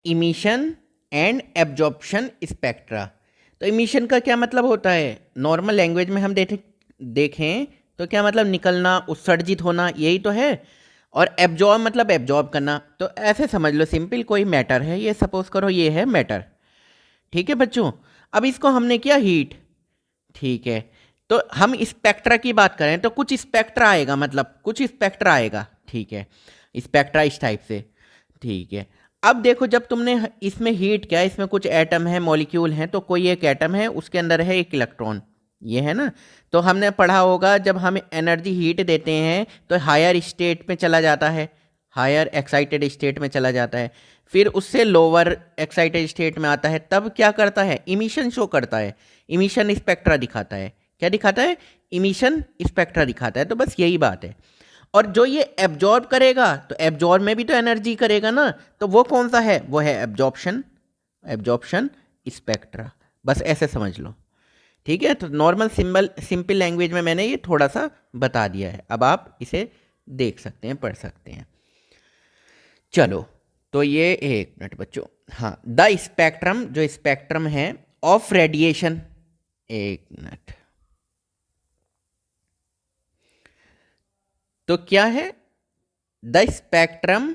Emission and absorption spectra. तो emission का क्या मतलब होता है? नॉर्मल लैंग्वेज में हम देखें तो क्या मतलब? निकलना, उत्सर्जित होना, यही तो है। और एब्जॉर्ब मतलब एब्जॉर्ब करना। तो ऐसे समझ लो, सिंपल कोई मैटर है, ये सपोज करो ये है मैटर। ठीक है बच्चों, अब इसको हमने किया हीट। ठीक है, तो हम स्पेक्ट्रा की बात करें तो कुछ स्पेक्ट्रा आएगा, मतलब कुछ स्पेक्ट्रा आएगा। ठीक है, स्पेक्ट्रा इस टाइप से। ठीक है, अब देखो जब तुमने इसमें हीट किया, इसमें कुछ एटम है, मॉलिक्यूल हैं, तो कोई एक एटम है, उसके अंदर है एक इलेक्ट्रॉन, ये है ना। तो हमने पढ़ा होगा जब हम एनर्जी हीट देते हैं तो हायर स्टेट में चला जाता है, हायर एक्साइटेड स्टेट में चला जाता है, फिर उससे लोअर एक्साइटेड स्टेट में आता है, तब क्या करता है? इमिशन शो करता है, इमिशन स्पेक्ट्रा दिखाता है। क्या दिखाता है? इमिशन स्पेक्ट्रा दिखाता है। तो बस यही बात है। और जो ये एब्जॉर्ब करेगा, तो एब्जॉर्ब में भी तो एनर्जी करेगा ना, तो वो कौन सा है? वो है एब्जॉर्प्शन, एब्जॉर्प्शन स्पेक्ट्रा। बस ऐसे समझ लो। ठीक है, तो नॉर्मल सिंपल लैंग्वेज में मैंने ये थोड़ा सा बता दिया है, अब आप इसे देख सकते हैं, पढ़ सकते हैं। चलो, तो ये एक मिनट बच्चों, हाँ, द स्पेक्ट्रम, जो स्पेक्ट्रम है ऑफ रेडिएशन, एक मिनट, तो क्या है? The spectrum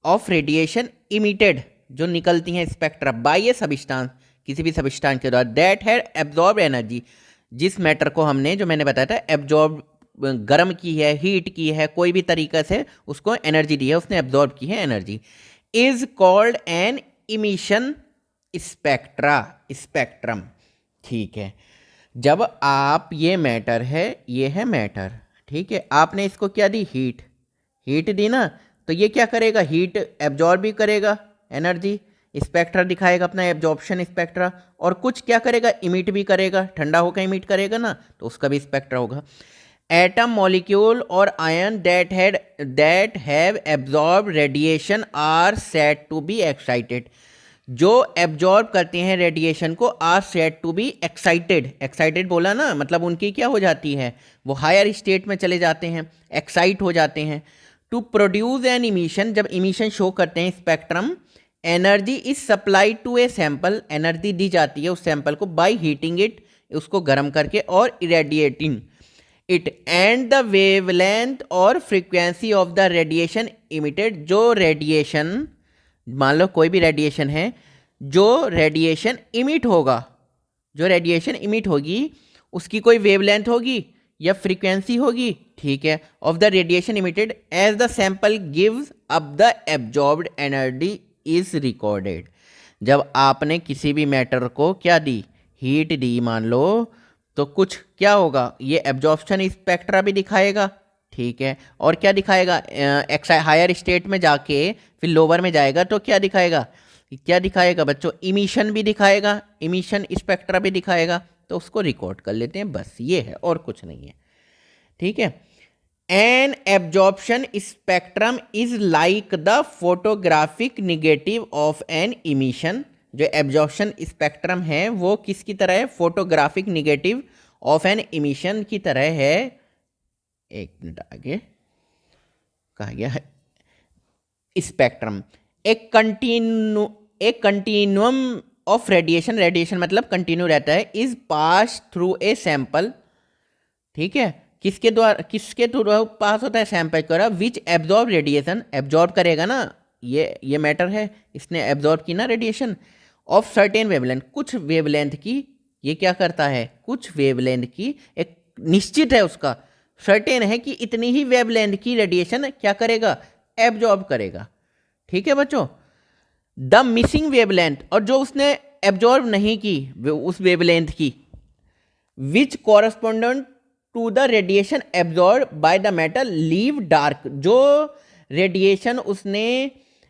of radiation emitted, जो निकलती हैं स्पेक्ट्रा बाय ए सबस्टांस, किसी भी सबस्टांस के द्वारा, दैट हैड एब्जॉर्ब एनर्जी, जिस मैटर को हमने, जो मैंने बताया था, एब्जॉर्ब, गर्म की है, हीट की है, कोई भी तरीका से उसको एनर्जी दी है, उसने एब्जॉर्ब की है energy, is called N emission spectra, spectrum. ठीक है, जब आप, ये मैटर है, ये है मैटर, ठीक है, आपने इसको क्या दी? हीट, हीट दी ना, तो ये क्या करेगा? हीट एब्जॉर्ब भी करेगा एनर्जी, स्पेक्ट्रा दिखाएगा अपना एब्जॉर्प्शन स्पेक्ट्रा, और कुछ क्या करेगा? इमिट भी करेगा, ठंडा होकर इमिट करेगा ना, तो उसका भी स्पेक्ट्रा होगा। एटम, मॉलिक्यूल और ion that have absorb radiation are said to be excited, जो एब्जॉर्ब करते हैं रेडिएशन को, are said to be excited, excited बोला ना, मतलब उनकी क्या हो जाती है? वो हायर स्टेट में चले जाते हैं, एक्साइट हो जाते हैं। टू प्रोड्यूस एन इमिशन, जब इमिशन शो करते हैं spectrum, energy is supplied to a sample, energy दी जाती है उस सैंपल को बाय हीटिंग इट, उसको गर्म करके, और इरेडिएटिंग इट, एंड द वेवलेंथ और frequency of the radiation emitted, जो रेडिएशन, मान लो कोई भी रेडिएशन है, जो रेडिएशन इमिट होगा, जो रेडिएशन इमिट होगी, उसकी कोई वेवलेंथ होगी या फ्रीक्वेंसी होगी, ठीक है, of the radiation emitted as the sample gives up the absorbed energy is recorded. जब आपने किसी भी मैटर को क्या दी? हीट दी, मान लो, तो कुछ क्या होगा? ये एब्जॉर्प्शन स्पेक्ट्रा भी दिखाएगा, ठीक है, और क्या दिखाएगा? हायर स्टेट में जाके फिर लोअर में जाएगा तो क्या दिखाएगा? क्या दिखाएगा बच्चों? इमिशन भी दिखाएगा, इमिशन स्पेक्ट्रा भी दिखाएगा। तो उसको रिकॉर्ड कर लेते हैं, बस ये है, और कुछ नहीं है। ठीक है, an absorption spectrum is like the photographic negative of an emission, जो एब्जॉर्प्शन स्पेक्ट्रम है वो किसकी तरह है? Photographic negative of an emission की तरह है। एक मिनट, आगे कहा गया है, स्पेक्ट्रम एक कंटिन्यूम ऑफ रेडिएशन, रेडिएशन मतलब कंटिन्यू रहता है, is pass through a sample, ठीक है, किसके द्वारा पास होता है? सैंपल द्वारा, विच एब्जॉर्ब रेडिएशन, एब्जॉर्ब करेगा ना, ये मैटर है, इसने एब्जॉर्ब की ना रेडिएशन, ऑफ सर्टेन वेवलेंथ, कुछ वेवलेंथ की, ये क्या करता है? कुछ वेवलेंथ की, एक निश्चित है उसका, सर्टेन है कि इतनी ही वेवलेंथ की रेडिएशन क्या करेगा? एब्जॉर्ब करेगा। ठीक है बच्चों, द मिसिंग वेवलेंथ, और जो उसने एब्जॉर्ब नहीं की उस वेवलेंथ की, which correspondent to the radiation absorb by the metal leave dark, जो रेडिएशन उसने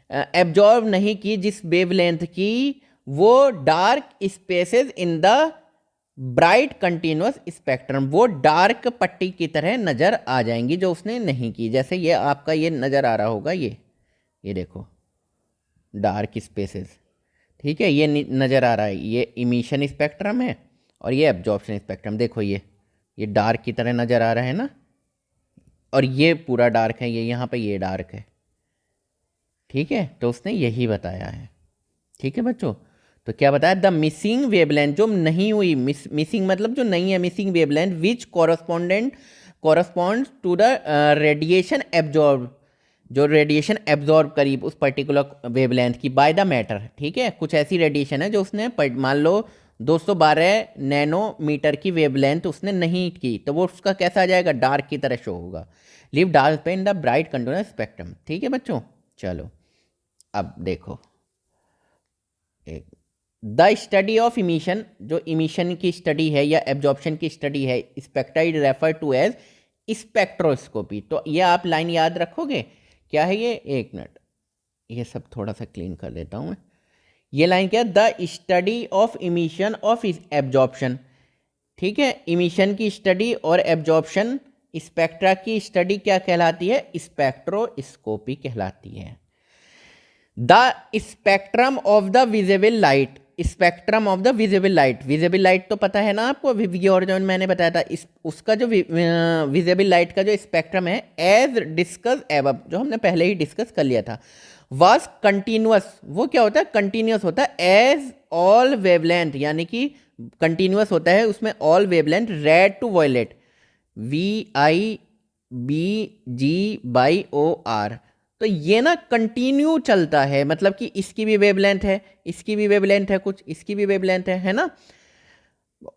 एब्जॉर्ब नहीं की जिस वेवलेंथ की, वो dark spaces in the bright continuous spectrum, वो डार्क पट्टी की तरह नज़र आ जाएंगी जो उसने नहीं की। जैसे ये आपका ये नज़र आ रहा होगा, ये देखो डार्क स्पेसेस, ठीक है, ये नज़र आ रहा है, ये इमिशन स्पेक्ट्रम है, और ये एब्जॉर्प्शन स्पेक्ट्रम, देखो ये डार्क की तरह नज़र आ रहा है ना, और ये पूरा डार्क है, ये यहाँ पे ये डार्क है। ठीक है, तो उसने यही बताया है। ठीक है बच्चों। तो क्या बताया, द मिसिंग वेवलेंथ, जो नहीं हुई, मिसिंग मतलब जो नहीं है, missing wavelength which correspond to the radiation absorb, जो रेडिएशन एब्जॉर्ब करीब उस पर्टिकुलर वेवलेंथ की बाय द मैटर। ठीक है, कुछ ऐसी रेडिएशन है जो उसने मान लो 212 नैनोमीटर की वेवलेंथ उसने नहीं की, तो वो उसका कैसा आ जाएगा, डार्क की तरह शो होगा। लीव डार्क पे in the bright continuous spectrum. ठीक है बच्चों, चलो अब देखो, एक द स्टडी ऑफ इमिशन, जो इमिशन की स्टडी है या एब्जॉर्प्शन की स्टडी है, spectra is refer to as spectroscopy. तो ये आप लाइन याद रखोगे, क्या है ये, एक मिनट, ये सब थोड़ा सा क्लीन कर देता हूँ मैं। ये लाइन क्या है, the study of emission of absorption. ठीक है, इमिशन की स्टडी और एब्जॉर्प्शन, स्पेक्ट्रा की स्टडी क्या कहलाती है, स्पेक्ट्रोस्कोपी कहलाती है। The spectrum of the visible light, spectrum of the visible light, visible light तो पता है ना आपको, और जो मैंने बताया था, उसका जो विजिबल लाइट का जो स्पेक्ट्रम है, एज डिस्कस एबव, जो हमने पहले ही डिस्कस कर लिया था, वाज कंटिन्यूअस। वो क्या होता है, कंटिन्यूअस होता है, एज ऑल वेवलेंथ, यानी कि कंटिन्यूअस होता है उसमें all wavelength, red to violet, VIBG/OR। तो ये ना कंटिन्यू चलता है, मतलब कि इसकी भी वेवलेंथ है, इसकी भी वेवलेंथ है, कुछ इसकी भी वेवलेंथ है ना।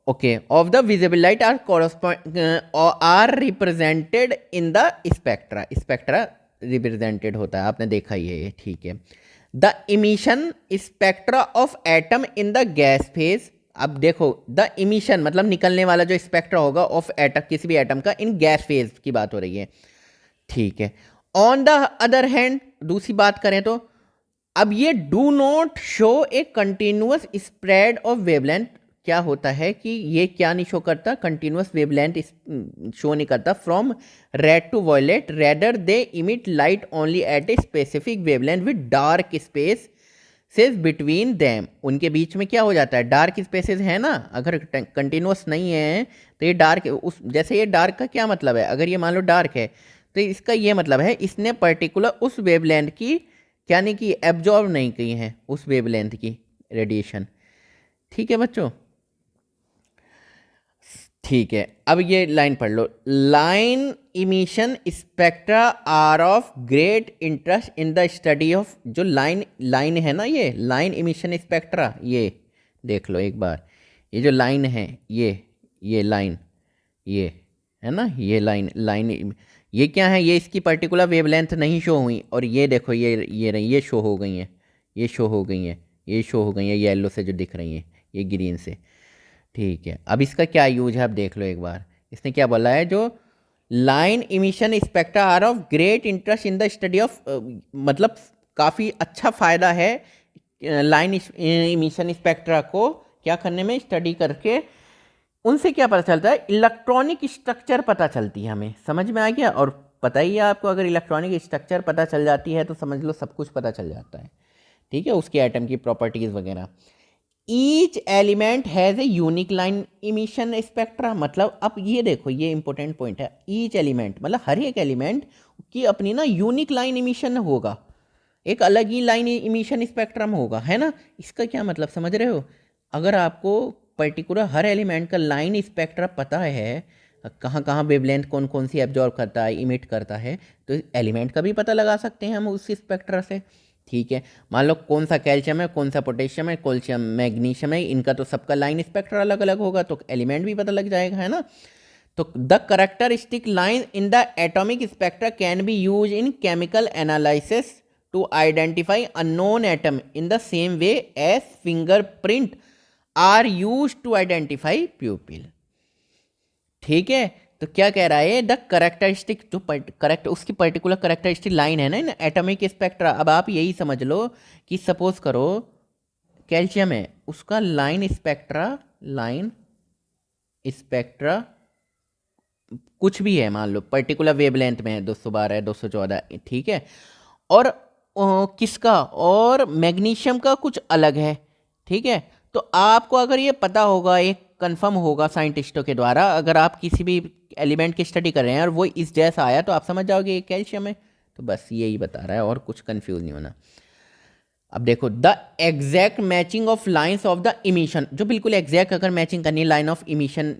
Okay, of the visible light are represented in the spectra, spectra represented होता है, आपने देखा ही है ये। ठीक है, the emission spectra of atom in the gas phase. अब देखो, द इमिशन मतलब निकलने वाला जो स्पेक्ट्रा होगा ऑफ एटम, किसी भी एटम का, इन गैस फेज की बात हो रही है। ठीक है, ऑन द अदर हैंड, दूसरी बात करें तो, अब ये do not show A continuous spread of wavelength. क्या होता है कि ये क्या नहीं शो करता, कंटिन्यूअस वेवलेंथ शो नहीं करता from red to violet, rather they emit light only at a specific wavelength with dark spaces between them. उनके बीच में क्या हो जाता है, डार्क स्पेसेस है ना, अगर कंटिन्यूअस नहीं है तो ये डार्क, उस जैसे ये डार्क का क्या मतलब है, अगर ये मान लो डार्क है तो इसका ये मतलब है इसने पर्टिकुलर उस वेवलेंथ की क्या नहीं की, एब्जॉर्ब नहीं की है उस वेवलेंथ की रेडिएशन। ठीक है बच्चों, ठीक है, अब ये लाइन पढ़ लो, line emission spectra are of great interest in the study of, जो लाइन है ना, ये लाइन इमिशन स्पेक्ट्रा, ये देख लो एक बार, ये जो लाइन है, ये लाइन, ये है ना, ये लाइन ये क्या है, ये इसकी पर्टिकुलर वेवलेंथ नहीं शो हुई, और ये देखो ये शो हो गई हैं, ये शो हो गई हैं, ये शो हो गई हैं येलो से जो दिख रही हैं, ये ग्रीन से। ठीक है, अब इसका क्या यूज है, आप देख लो एक बार, इसने क्या बोला है, जो line emission spectra are of great interest in the study of, मतलब काफ़ी अच्छा फ़ायदा है लाइन इमिशन स्पेक्ट्रा को क्या करने में, स्टडी करके उनसे क्या पता चलता है, इलेक्ट्रॉनिक स्ट्रक्चर पता चलती है हमें, समझ में आ गया। और पता ही है आपको, अगर इलेक्ट्रॉनिक स्ट्रक्चर पता चल जाती है तो समझ लो सब कुछ पता चल जाता है। ठीक है, उसके एटम की प्रॉपर्टीज़ वगैरह। Each element has a unique line emission spectra, मतलब अब ये देखो, ये इंपॉर्टेंट पॉइंट है, ईच एलिमेंट मतलब हर एक एलिमेंट की अपनी ना यूनिक लाइन इमिशन होगा, एक अलग ही लाइन इमिशन स्पेक्ट्रम होगा, है ना। इसका क्या मतलब समझ रहे हो, अगर आपको पर्टिकुलर हर एलिमेंट का लाइन स्पेक्ट्रा पता है, कहाँ कहाँ वेवलेंथ कौन कौन सी एब्जॉर्ब करता है, इमिट करता है, तो एलिमेंट का भी पता लगा सकते हैं हम उस स्पेक्ट्रा से। ठीक है, मान लो कौन सा कैल्शियम है, कौन सा पोटेशियम है, कैल्शियम मैग्नीशियम है, इनका तो सबका लाइन स्पेक्ट्रा अलग अलग होगा, तो एलिमेंट भी पता लग जाएगा, है ना। तो the characteristic line in the atomic spectra can be use in chemical analysis to identify unknown atom in the same way as fingerprint are use to identify people. ठीक है, तो क्या कह रहा है, द करेक्टरिस्टिक, जो करेक्ट उसकी particular characteristic line है ना इन एटॉमिक स्पेक्ट्रा। अब आप यही समझ लो कि सपोज करो कैल्शियम है, उसका लाइन स्पेक्ट्रा कुछ भी है, मान लो पर्टिकुलर वेवलेंथ में है, 212 है, 214, ठीक है, और किसका, और मैग्नीशियम का कुछ अलग है। ठीक है, तो आपको अगर ये पता होगा, एक कंफर्म होगा साइंटिस्टों के द्वारा, अगर आप किसी भी एलिमेंट की स्टडी कर रहे हैं और वो इस जैसा आया तो आप समझ जाओगे ये कैल्शियम है। तो बस यही बता रहा है, और कुछ कंफ्यूज नहीं होना। अब देखो, the exact matching of lines of the emission, जो बिल्कुल एग्जैक्ट अगर मैचिंग करनी है लाइन ऑफ इमिशन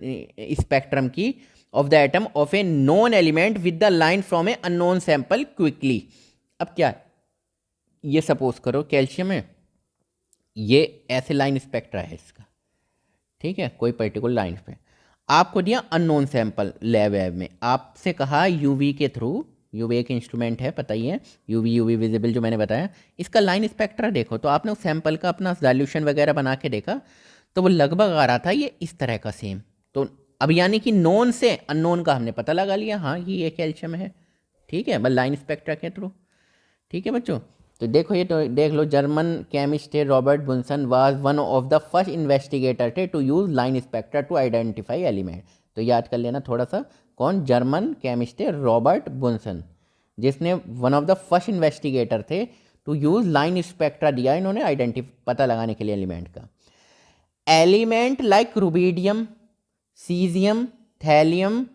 स्पेक्ट्रम की of the atom of A known element with the line from A unknown sample quickly. अब क्या है, ये सपोज करो कैल्शियम है, ये ऐसे लाइन स्पेक्ट्रा है इसका, ठीक है, कोई पर्टिकुलर लाइन पे आपको दिया अननोन सैंपल लैब में, आपसे कहा यूवी के थ्रू, यूवी एक इंस्ट्रूमेंट है पता ही है, यूवी विजिबल जो मैंने बताया, इसका लाइन स्पेक्ट्रा देखो, तो आपने उस सैंपल का अपना सॉल्यूशन वगैरह बना के देखा तो वो लगभग आ रहा था ये इस तरह का सेम। तो अब यानी कि नोन से अननोन का हमने पता लगा लिया, हाँ ये कैल्शियम है, ठीक है, बस लाइन स्पेक्ट्रा के थ्रू। ठीक है बच्चों, तो देखो ये, तो देख लो, जर्मन केमिस्ट थे Robert Bunsen was one of the first investigator थे to use line spectra to identify element. तो याद कर लेना थोड़ा सा, कौन, जर्मन केमिस्ट थे रॉबर्ट बुन्सन, जिसने one of the first investigator थे टू यूज लाइन स्पेक्ट्रा दिया इन्होंने पता लगाने के लिए एलिमेंट का। Element like rubidium, caesium, thallium,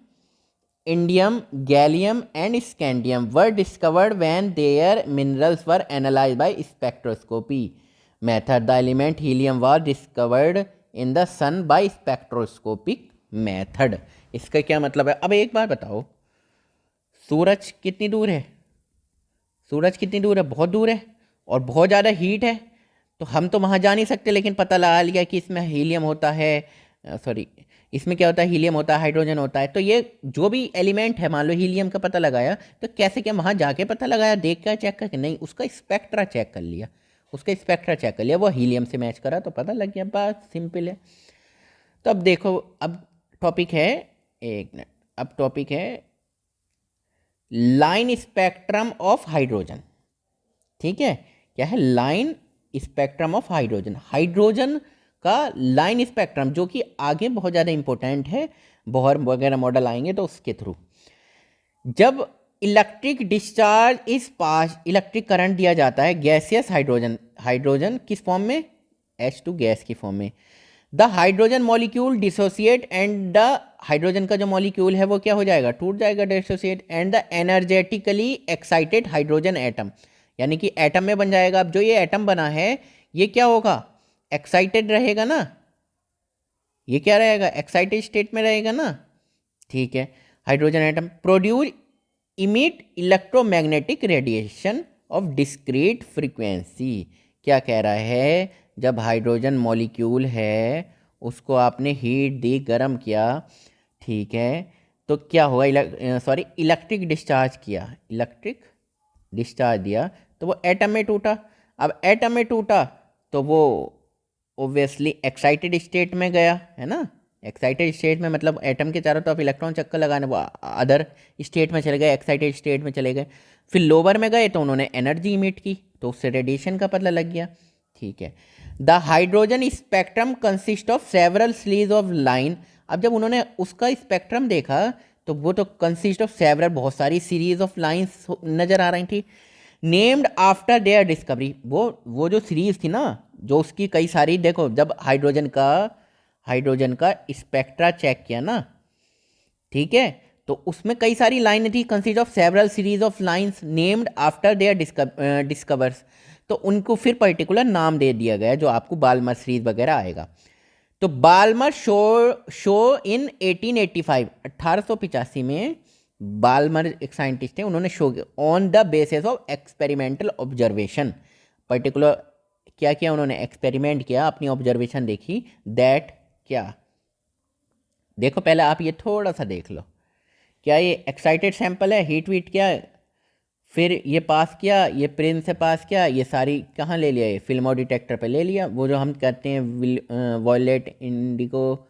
indium, gallium and scandium were discovered when their minerals were analysed by spectroscopy method. The element helium was discovered in the sun by spectroscopic method. इसका क्या मतलब है? अब एक बार बताओ, सूरज कितनी दूर है? सूरज कितनी दूर है? बहुत दूर है, और बहुत ज़्यादा हीट है, तो हम तो वहाँ जा नहीं सकते, लेकिन पता लगा लिया कि इसमें हीलियम होता है, सॉरी इसमें क्या होता है, हीलियम होता है, हाइड्रोजन होता है। तो ये जो भी एलिमेंट है, मान लो हीलियम का पता लगाया, तो कैसे क्या वहाँ जाके पता लगाया, देख कर चेक करके? नहीं, उसका स्पेक्ट्रा चेक कर लिया, उसका स्पेक्ट्रा चेक कर लिया, वो हीलियम से मैच करा तो पता लग गया, बात सिंपल है। तो अब देखो, अब टॉपिक है, एक मिनट, अब टॉपिक है लाइन स्पेक्ट्रम ऑफ हाइड्रोजन। ठीक है, क्या है? Line spectrum of hydrogen. Hydrogen का लाइन स्पेक्ट्रम, जो कि आगे बहुत ज़्यादा इंपॉर्टेंट है, बोहर वगैरह मॉडल आएंगे तो उसके थ्रू। जब इलेक्ट्रिक डिस्चार्ज इस पास, इलेक्ट्रिक करंट दिया जाता है गैसियस हाइड्रोजन, हाइड्रोजन किस फॉर्म में? H2 गैस की फॉर्म में। The hydrogen molecule dissociate and the, hydrogen का जो मॉलिक्यूल है वो क्या हो जाएगा? टूट जाएगा, dissociate, and the energetically excited hydrogen atom, यानी कि एटम में बन जाएगा। अब जो ये एटम बना है ये क्या होगा? एक्साइटेड रहेगा ना, ये क्या रहेगा? एक्साइटेड स्टेट में रहेगा ना, ठीक है। Hydrogen atom produce emit electromagnetic radiation of discrete frequency. क्या कह रहा है? जब हाइड्रोजन मॉलिक्यूल है उसको आपने हीट दी, गर्म किया, ठीक है, तो क्या हुआ? इलेक्ट्रिक डिस्चार्ज किया, इलेक्ट्रिक डिस्चार्ज दिया, तो वो एटम में टूटा। अब एटम में टूटा तो वो ओब्वियसली एक्साइटेड स्टेट में गया, है ना। एक्साइटेड स्टेट में मतलब एटम के चारों तरफ इलेक्ट्रॉन चक्कर लगाने, वो अदर स्टेट में चले गए, एक्साइटेड स्टेट में चले गए। फिर लोअर में गए तो उन्होंने एनर्जी इमिट की, तो उससे रेडिएशन का पता लग गया, ठीक है। The hydrogen spectrum consist of several sleeves of line. अब जब उन्होंने उसका स्पेक्ट्रम देखा तो वो तो कंसिस्ट ऑफ सेवरल, बहुत सारी सीरीज ऑफ लाइंस नज़र आ रही थी, नेम्ड आफ्टर देयर डिस्कवरी। वो जो सीरीज थी ना, जो उसकी कई सारी, देखो जब हाइड्रोजन का स्पेक्ट्रा चेक किया ना, ठीक है, तो उसमें कई सारी लाइनें थी, consist of several series of lines named after their discovers. तो उनको फिर पर्टिकुलर नाम दे दिया गया, जो आपको बाल्मर सीरीज वगैरह आएगा। तो बाल्मर शो इन 1885, 1885 में बाल्मर एक साइंटिस्ट थे, उन्होंने show on the basis of experimental observation, particular क्या किया उन्होंने? एक्सपेरिमेंट किया, अपनी ऑब्जर्वेशन देखी, दैट क्या, देखो पहले आप ये थोड़ा सा देख लो, क्या ये एक्साइटेड सैंपल है, हीट वीट किया, फिर ये पास किया, ये प्रिंस से पास किया, ये सारी कहाँ ले लिया? ये फिल्मो डिटेक्टर पे ले लिया, वो जो हम कहते हैं violet, indigo,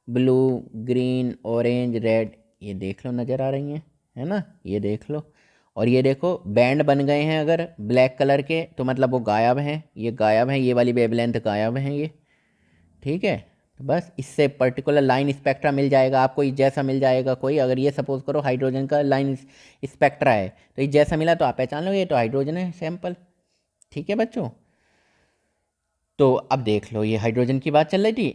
blue, green, orange, red, ये देख लो नज़र आ रही हैं, है ना, ये देख लो। और ये देखो बैंड बन गए हैं अगर ब्लैक कलर के, तो मतलब वो गायब हैं, ये गायब हैं, ये वाली वेवलेंथ गायब हैं ये, ठीक है। तो बस इससे पर्टिकुलर लाइन स्पेक्ट्रा मिल जाएगा आपको, ये जैसा मिल जाएगा कोई, अगर ये सपोज करो हाइड्रोजन का लाइन स्पेक्ट्रा है, तो ये जैसा मिला तो आप पहचान लो ये तो हाइड्रोजन है सैंपल, ठीक है बच्चों। तो अब देख लो, ये हाइड्रोजन की बात चल रही थी,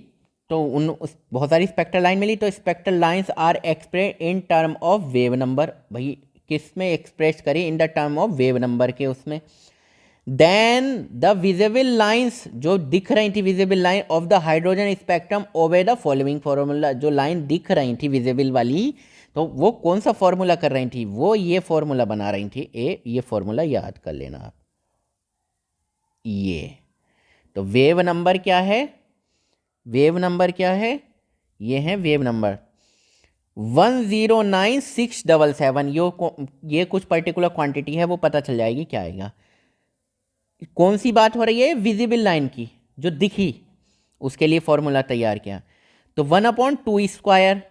तो बहुत सारी स्पेक्ट्रल लाइन मिली, तो spectral lines are express in term of wave number. भाई किस में एक्सप्रेस करी? In the term of wave number के, उसमें देन द विजिबल लाइंस, जो दिख रही थी visible line of the hydrogen spectrum obey the following formula, जो लाइन दिख रही थी विजिबल वाली, तो वो कौन सा फॉर्मूला कर रही थी, वो ये फॉर्मूला बना रही थी। ये फॉर्मूला याद कर लेना आप। ये तो वेव नंबर क्या है, वेव नंबर क्या है, ये है वेव नंबर 109677। ये कुछ पर्टिकुलर क्वांटिटी है, वो पता चल जाएगी क्या आएगा। कौन सी बात हो रही है, विजिबल लाइन की जो दिखी, उसके लिए फॉर्मूला तैयार किया। तो 1/2²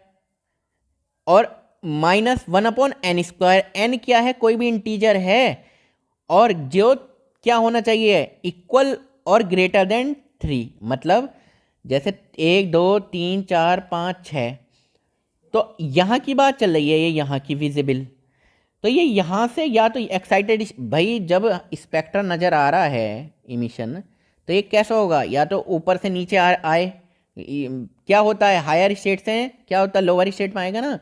और -1/n²। n क्या है, कोई भी इंटीजर है, और जो क्या होना चाहिए, इक्वल और ग्रेटर देन 3। मतलब जैसे 1 2 3 4 5 6, तो यहाँ की बात चल रही है, ये यहाँ की विजिबल। तो ये यहाँ से या तो एक्साइटेड, भाई जब स्पेक्ट्रा नज़र आ रहा है इमिशन, तो ये कैसा होगा, या तो ऊपर से नीचे आए, क्या होता है हायर स्टेट से क्या होता है लोअर स्टेट में आएगा ना,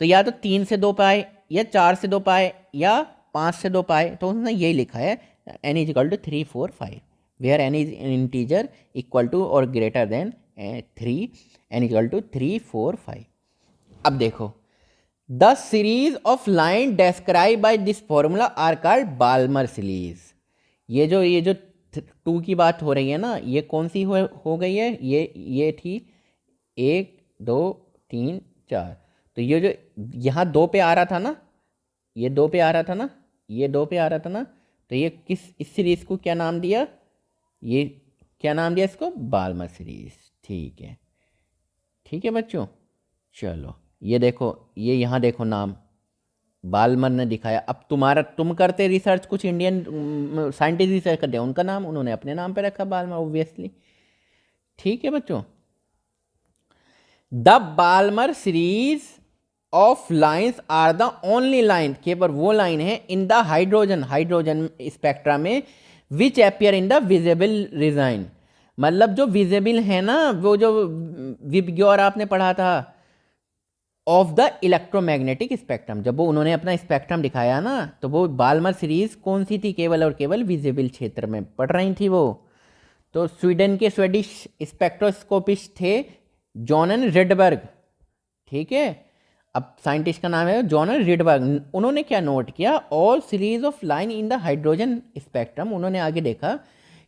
तो या तो 3 से 2 पाए, या 4 से 2 पाए, या 5 से 2 पाए। तो उसने यही लिखा है n is equal to 3 4 5, where n is integer equal to और greater than 3, n equal to 3 4 5। अब देखो, the series of line describe by this formula are called Balmer series. ये जो 2 की बात हो रही है ना, ये कौन सी हो गई है, ये थी 1 2 3 4। तो ये जो यहाँ 2 पे आ रहा था ना, ये 2 पे आ रहा था ना, ये 2 पे आ रहा था ना, तो ये इस सीरीज को क्या नाम दिया, ये क्या नाम दिया इसको, बाल्मर सीरीज। ठीक है, ठीक है बच्चों, चलो ये देखो, ये यहाँ देखो नाम बाल्मर ने दिखाया। अब तुम करते रिसर्च, कुछ इंडियन साइंटिस्ट रिसर्च करते हैं, उनका नाम उन्होंने अपने नाम पे रखा बाल्मर, ऑब्वियसली। ठीक है बच्चों, the Balmer series of lines are the only line, केवल वो लाइन है इन द हाइड्रोजन स्पेक्ट्रा में which appear in the visible region. मतलब जो विजिबल है ना, वो जो विबग्योर आपने पढ़ा था ऑफ द इलेक्ट्रोमैग्नेटिक स्पेक्ट्रम, जब वो उन्होंने अपना स्पेक्ट्रम दिखाया ना, तो वो बाल्मर सीरीज कौन सी थी, केवल और केवल विजिबल क्षेत्र में पढ़ रही थी वो। तो स्वीडन के स्वीडिश स्पेक्ट्रोस्कोपिस्ट थे जॉनन रिडबर्ग। ठीक है, अब साइंटिस्ट का नाम है जॉनन रिडबर्ग। उन्होंने क्या नोट किया, all series of line in the hydrogen spectrum. उन्होंने आगे देखा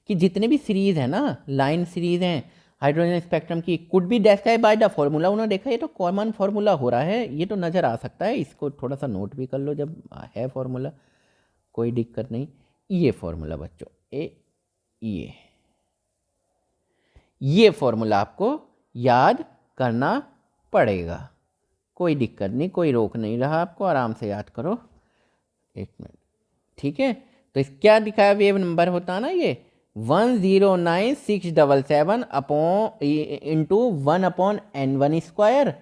कि जितने भी सीरीज है ना, लाइन सीरीज हैं हाइड्रोजन स्पेक्ट्रम की, could be describe by the formula. उन्होंने देखा ये तो कॉमन फॉर्मूला हो रहा है, ये तो नज़र आ सकता है, इसको थोड़ा सा नोट भी कर लो जब है फॉर्मूला, कोई दिक्कत नहीं। ये फॉर्मूला बच्चों, ये फॉर्मूला आपको याद करना पड़ेगा, कोई दिक्कत नहीं, कोई रोक नहीं रहा आपको, आराम से याद करो। 1 मिनट, ठीक है। तो इस क्या दिखाया, वेव नंबर होता है ना ये 109677 अपॉन इंटू 1/n1²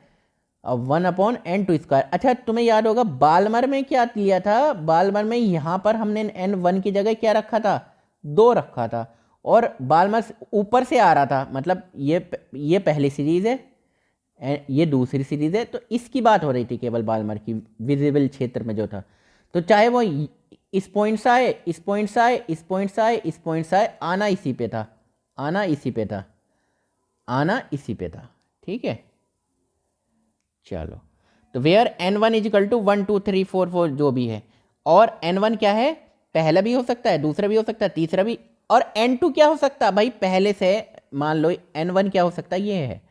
और 1/n2²। अच्छा तुम्हें याद होगा बाल्मर में क्या लिया था, बाल्मर में यहाँ पर हमने n1 की जगह क्या रखा था, 2 रखा था, और बाल्मर ऊपर से आ रहा था, मतलब ये पहली सीरीज है, ये दूसरी सीरीज है। तो इसकी बात हो रही थी केवल बाल्मर की, विजिबल क्षेत्र में जो था। तो चाहे वो इस पॉइंट से आए, इस पॉइंट से आए, इस पॉइंट से आए, इस पॉइंट से आए, आना इसी पे था, आना इसी पे था, आना इसी पे था। ठीक है, चलो। तो where n1 is equal to 1 2 3 4 4 जो भी है, और n1 क्या है, पहला भी हो सकता है, दूसरा भी हो सकता है, तीसरा भी, और n2 क्या हो सकता है भाई, पहले से मान लो n1 क्या हो सकता है, ये है।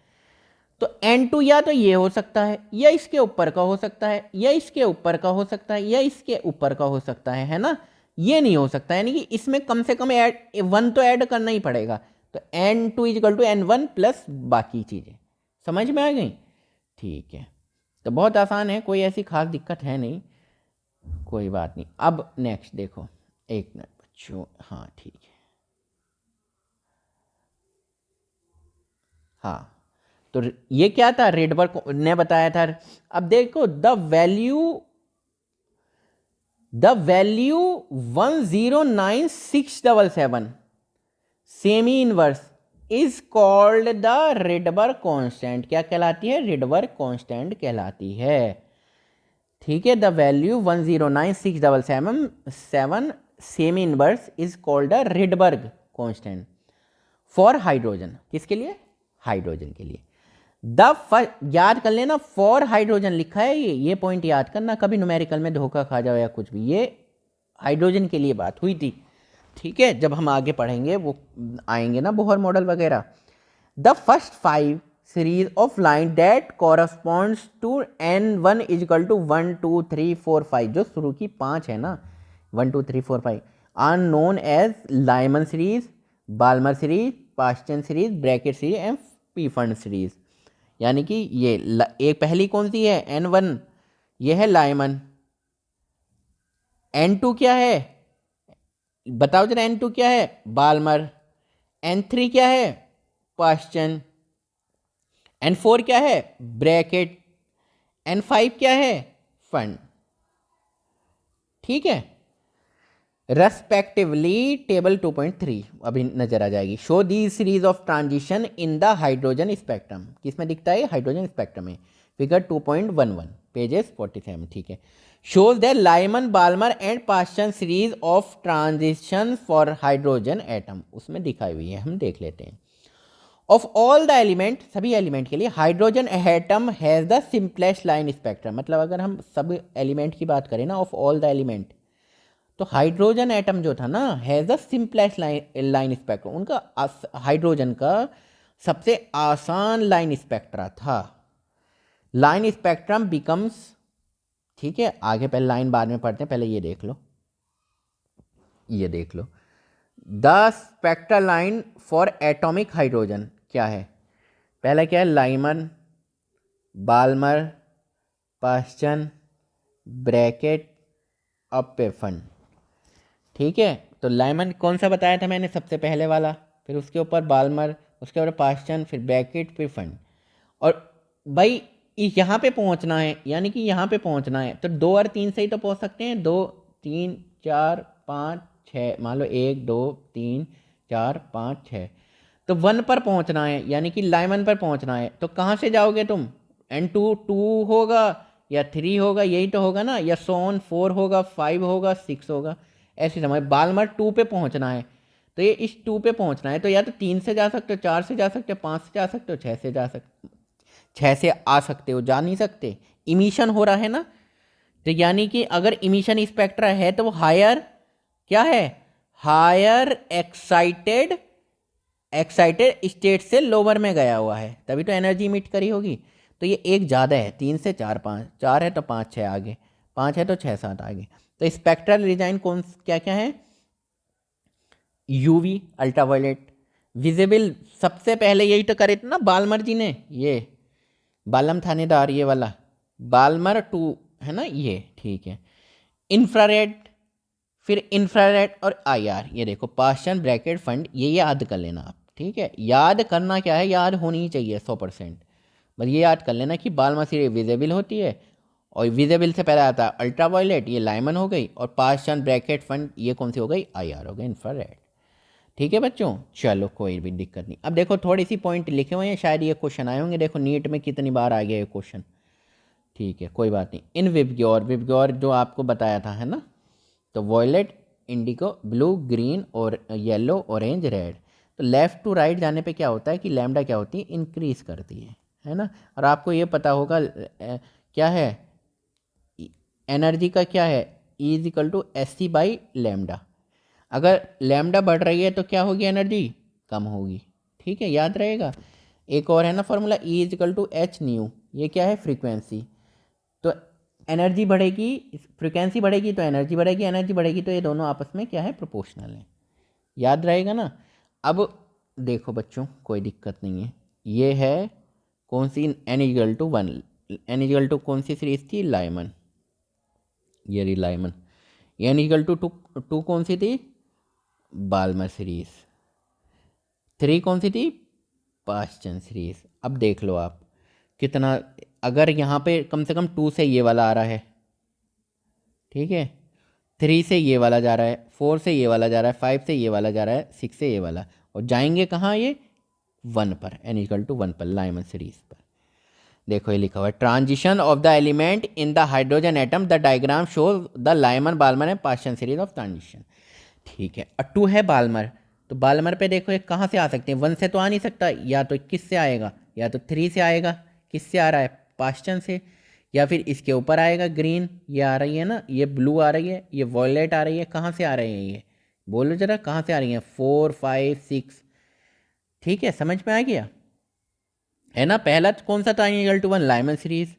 तो n2 या तो ये हो सकता है, या इसके ऊपर का हो सकता है, या इसके ऊपर का हो सकता है, या इसके ऊपर का हो सकता है ना। ये नहीं हो सकता, यानी कि इसमें कम से कम 1 तो ऐड करना ही पड़ेगा। तो n2 is equal to n1 plus बाकी चीज़ें, समझ में आ गई। ठीक है, तो बहुत आसान है, कोई ऐसी खास दिक्कत है नहीं, कोई बात नहीं। अब नेक्स्ट देखो, 1 मिनट बच्चों, हाँ ठीक है, हाँ। तो ये क्या था, रेडबर्ग ने बताया था। अब देखो the value 109677 semi inverse is called the Rydberg constant. क्या कहलाती है, रेडबर्ग कांस्टेंट कहलाती है। ठीक है, the value 109677 semi inverse is called a Rydberg constant for hydrogen. किसके लिए? हाइड्रोजन के लिए। याद कर लेना, फॉर हाइड्रोजन लिखा है ये पॉइंट याद करना, कभी न्यूमेरिकल में धोखा खा जाओ या कुछ भी। ये हाइड्रोजन के लिए बात हुई थी, ठीक है? जब हम आगे पढ़ेंगे वो आएंगे ना बोहर मॉडल वगैरह। The first 5 series of line that corresponds to N1 is equal to 1 2 3 4 5, जो शुरू की 5 है ना, 1 2 3 4 5, are known as Lyman series, Balmer series, Paschen series, Brackett series and Pfund series. यानी कि ये एक पहली कौन सी है? N1, ये है लाइमन। N2 क्या है? बताओ जरा, N2 क्या है? बाल्मर। N3 क्या है? पास्चन। N4 क्या है? ब्रैकेट। N5 क्या है? फंड। ठीक है, रेस्पेक्टिवली टेबल 2.3 अभी नजर आ जाएगी। Show the series of transition in the hydrogen spectrum. किसमें दिखता है? हाइड्रोजन स्पेक्ट्रम में, फिगर 2.11 पेजेस 47। ठीक है, shows the Lyman Balmer and Paschen series of transition for hydrogen atom, उसमें दिखाई हुई है, हम देख लेते हैं। ऑफ ऑल द एलिमेंट, सभी एलिमेंट के लिए hydrogen atom has the simplest line spectrum. मतलब अगर हम सब एलिमेंट की बात करें ना, ऑफ ऑल द एलिमेंट, तो हाइड्रोजन एटम जो था ना, has the simplest line spectrum. उनका हाइड्रोजन का सबसे आसान लाइन स्पेक्ट्रा था। लाइन स्पेक्ट्रम बिकम्स, ठीक है, आगे पहले लाइन बाद में पढ़ते हैं, पहले ये देख लो, ये देख लो। The spectral line for atomic hydrogen क्या है? पहला क्या है? Lyman, Balmer, Paschen, Brackett, Pfund. ठीक है, तो लाइमन कौन सा बताया था मैंने? सबसे पहले वाला, फिर उसके ऊपर बाल्मर, उसके ऊपर पास्चन, फिर ब्रैकेट, फिर फंड। और भाई यहाँ पे पहुँचना है, यानी कि यहाँ पे पहुँचना है, तो 2 और 3 से ही तो पहुँच सकते हैं। 2 3 4 5 6, मान लो 1 2 3 4 5 6, तो 1 पर पहुँचना है, यानी कि लाइमन पर पहुँचना है। तो कहाँ से जाओगे तुम? N2 2 होगा या 3 होगा, यही तो होगा ना, या सोन 4 होगा, 5 होगा, 6 होगा, ऐसे समझ। बाल्मर 2 पे पहुँचना है, तो ये इस 2 पे पहुँचना है, तो या तो 3 से जा सकते हो, 4 से जा सकते हो, 5 से जा सकते हो, 6 से जा सकते, 6 से आ सकते हो, जा नहीं सकते। इमिशन हो रहा है ना, तो यानी कि अगर इमिशन स्पेक्ट्रा है तो वो हायर क्या है? हायर एक्साइटेड स्टेट से लोअर में गया हुआ है, तभी तो एनर्जी इमिट करी होगी। तो ये एक ज़्यादा है, 3 से 4 5, 4 है तो 5 6 आगे, 5 है तो 6 7 आगे। तो स्पेक्ट्रल डिजाइन कौन क्या क्या है? UV, ultraviolet, visible. सबसे पहले यही तो करे थे ना बाल्मर जी ने, ये बालम थानेदार, ये वाला बाल्मर 2 है ना ये, ठीक है। इंफ्रारेड, फिर इंफ्रारेड और IR, ये देखो पास्चन, ब्रैकेट, फंड, ये याद कर लेना आप, ठीक है। याद करना क्या है? याद होनी ही चाहिए 100%। बस ये याद कर लेना कि बाल्मर सीरीज विजिबल होती है, और विजिबल से पहले आता है अल्ट्रावायलेट, ये लाइमन हो गई, और पास्चन, ब्रैकेट, फंड, ये कौन सी हो गई? IR हो गई, इंफ्रारेड। ठीक है बच्चों, चलो कोई भी दिक्कत नहीं। अब देखो थोड़ी सी पॉइंट लिखे हुए हैं, शायद ये क्वेश्चन आए होंगे। देखो नीट में कितनी बार आ गया ये क्वेश्चन, ठीक है, कोई बात नहीं। इन विबग्योर, विबग्योर जो आपको बताया था, है ना, तो वॉयलेट, इंडिगो, ब्लू, ग्रीन और येलो, ऑरेंज, रेड। तो लेफ़्ट टू राइट जाने पे क्या होता है कि लैम्डा क्या होती है? इंक्रीज करती है ना। और आपको ये पता होगा क्या है एनर्जी का, क्या है? E is equal to SC/λ। अगर लैम्डा बढ़ रही है तो क्या होगी? एनर्जी कम होगी, ठीक है, याद रहेगा। एक और है ना formula, E is equal to H nu, ये क्या है? फ्रीक्वेंसी। तो एनर्जी बढ़ेगी, फ्रीक्वेंसी बढ़ेगी तो एनर्जी बढ़ेगी, एनर्जी बढ़ेगी तो ये दोनों आपस में क्या है? प्रोपोर्शनल है, याद रहेगा ना। अब देखो बच्चों, कोई दिक्कत नहीं है। ये है कौन सी? N equal to 1, N equal to कौन सी सीरीज थी? लाइमन, ये रही लाइमन। N इक्वल टू 2 कौन सी थी? Balmer series. 3 कौन सी थी? Paschen series. अब देख लो आप कितना, अगर यहाँ पे कम से कम 2 से ये वाला आ रहा है, ठीक है, 3 से ये वाला जा रहा है, 4 से ये वाला जा रहा है, 5 से ये वाला जा रहा है, 6 से ये वाला, और जाएंगे कहाँ? ये 1 पर, N इक्वल टू 1 पर, लाइमन सीरीज पर। देखो ये लिखा हुआ है, transition of the element in the hydrogen atom, the diagram shows the Lyman Balmer and Paschen series of transition. ठीक है। और 2 है बाल्मर, तो बाल्मर पे देखो ये कहाँ से आ सकते हैं, 1 से तो आ नहीं सकता, या तो किस से आएगा, या तो 3 से आएगा, किससे आ रहा है, पास्टन से, या फिर इसके ऊपर आएगा ग्रीन, ये आ रही है ना, ये ब्लू आ रही है, ये वॉयलेट आ रही है, कहाँ से आ रहे हैं ये, बोलो जरा कहाँ से आ रही हैं, 4 5 6। ठीक है, समझ में आ गया है ना। पहला कौन सा था, N=1 लाइमन सीरीज,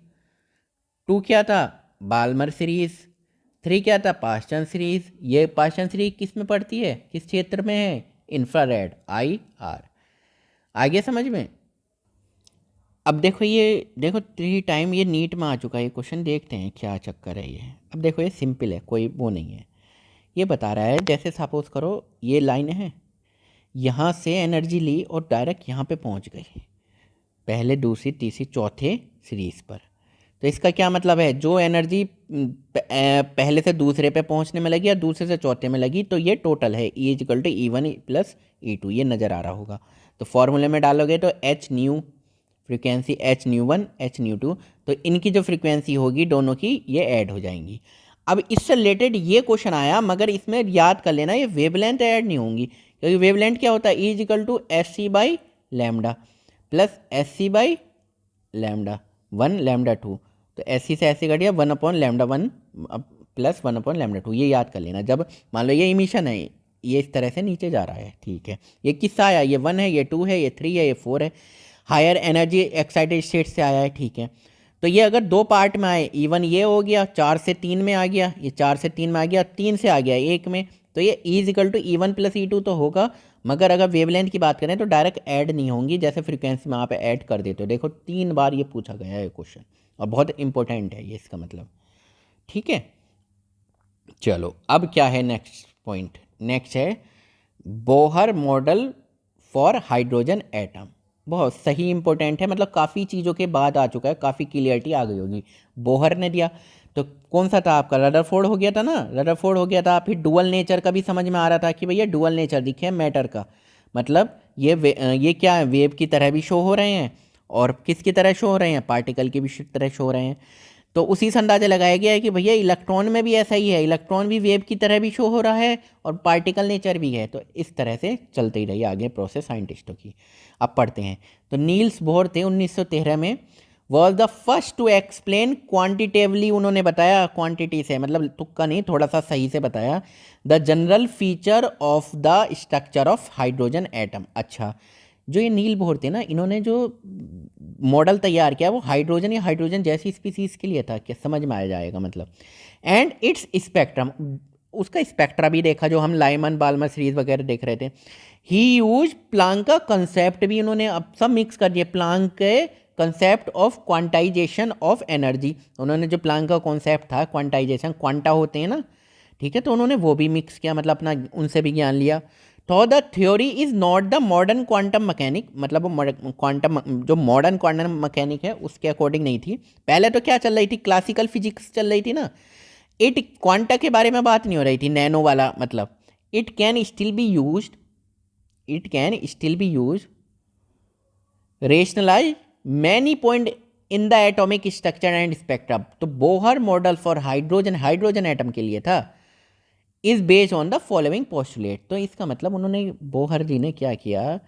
2 क्या था, बाल्मर सीरीज, 3 क्या था, पास्टन सीरीज। ये पास्टन सीरीज किस में पड़ती है, किस क्षेत्र में है, इंफ्रारेड, IR। आगे समझ में। अब देखो ये, देखो 3 टाइम ये नीट में आ चुका है ये क्वेश्चन, देखते हैं क्या चक्कर है ये। अब देखो ये सिंपल है, कोई वो नहीं है। ये बता रहा है जैसे सपोज करो ये लाइन है, यहाँ से एनर्जी ली और डायरेक्ट यहाँ पे पहुँच गई, पहले दूसरी तीसरी चौथे सीरीज पर। तो इसका क्या मतलब है, जो एनर्जी पहले से दूसरे पे पहुंचने में लगी या दूसरे से चौथे में लगी, तो ये टोटल है E=E1 + E2, ये नज़र आ रहा होगा। तो फॉर्मूले में डालोगे तो H new frequency, H new 1 H new 2, तो इनकी जो फ्रीक्वेंसी होगी दोनों की ये ऐड हो जाएंगी। अब इससे रिलेटेड ये क्वेश्चन आया, मगर इसमें याद कर लेना ये वेवलेंथ ऐड नहीं होंगी, क्योंकि वेवलेंथ क्या होता है, E=SC/λ प्लस SC/λ1 λ2, तो SC से SC कट गया 1/λ1 प्लस 1/λ2, ये याद कर लेना। जब मान लो ये इमिशन है, ये इस तरह से नीचे जा रहा है, ठीक है, ये किससे आया, ये 1 है, ये 2 है, ये 3 है, ये 4 है, हायर एनर्जी एक्साइटेड स्टेट से आया है, ठीक है। तो ये अगर 2 पार्ट में आए, E1 ये हो गया, 4 से 3 में आ गया, ये 4 से 3 में आ गया, 3 से आ गया 1 में, तो ये E=E1 + E2 तो होगा, मगर अगर वेवलेंथ की बात करें तो डायरेक्ट ऐड नहीं होंगी, जैसे फ्रीक्वेंसी में आप ऐड कर देते हो। देखो 3 बार ये पूछा गया है क्वेश्चन, और बहुत इंपॉर्टेंट है ये, इसका मतलब, ठीक है। चलो अब क्या है नेक्स्ट पॉइंट, नेक्स्ट है Bohr model for hydrogen atom. बहुत सही इंपॉर्टेंट है, मतलब काफ़ी चीज़ों के बाद आ चुका है, काफ़ी क्लियरिटी आ गई होगी। बोहर ने दिया, तो कौन सा था आपका, रदरफोर्ड हो गया था ना, रदरफोर्ड हो गया था। फिर डुअल नेचर का भी समझ में आ रहा था कि भैया डुअल नेचर दिखे है मैटर का, मतलब ये क्या है, वेव की तरह भी शो हो रहे हैं, और किसकी तरह शो हो रहे हैं, पार्टिकल की भी तरह शो हो रहे हैं। तो उसी से अंदाजा लगाया गया है कि भैया इलेक्ट्रॉन में भी ऐसा ही है, इलेक्ट्रॉन भी वेव की तरह भी शो हो रहा है और पार्टिकल नेचर भी है। तो इस तरह से चलते ही रही आगे प्रोसेस साइंटिस्टों की। अब पढ़ते हैं, तो नील्स बोहर थे 1913 में, was the first to explain quantitatively, उन्होंने बताया क्वांटिटी से, मतलब तुक्का नहीं, थोड़ा सा सही से बताया, the general feature of the structure of hydrogen atom. अच्छा, जो ये नील बोहर थे ना, इन्होंने जो मॉडल तैयार किया वो हाइड्रोजन या हाइड्रोजन जैसी स्पीसीज के लिए था, क्या समझ में आ जाएगा मतलब। एंड इट्स स्पेक्ट्रम, उसका स्पेक्ट्रा भी देखा, जो हम लाइमन बाल्मर सीरीज वगैरह देख रहे थे। ही यूज प्लांक का कंसेप्ट भी उन्होंने अब सब मिक्स कर दिया, प्लांक के concept of quantization of energy, उन्होंने जो प्लांक का कॉन्सेप्ट था क्वांटाइजेशन, क्वांटा होते हैं ना, ठीक है, तो उन्होंने वो भी मिक्स किया, मतलब अपना उनसे भी ज्ञान लिया। तो the theory is not the modern quantum mechanic, मतलब वो क्वांटम जो मॉडर्न क्वांटम मैकेनिक है उसके अकॉर्डिंग नहीं थी। पहले तो क्या चल रही थी, क्लासिकल फिजिक्स चल रही थी ना, इट क्वांटा के बारे में बात नहीं हो रही थी, नैनो वाला मतलब। It can still be use, it can still be use rationalise many point in the atomic structure and spectrum. तो Bohr model for hydrogen, hydrogen atom के लिए था, is based on the following postulate. तो इसका मतलब उन्होंने, Bohr जी ने क्या किया,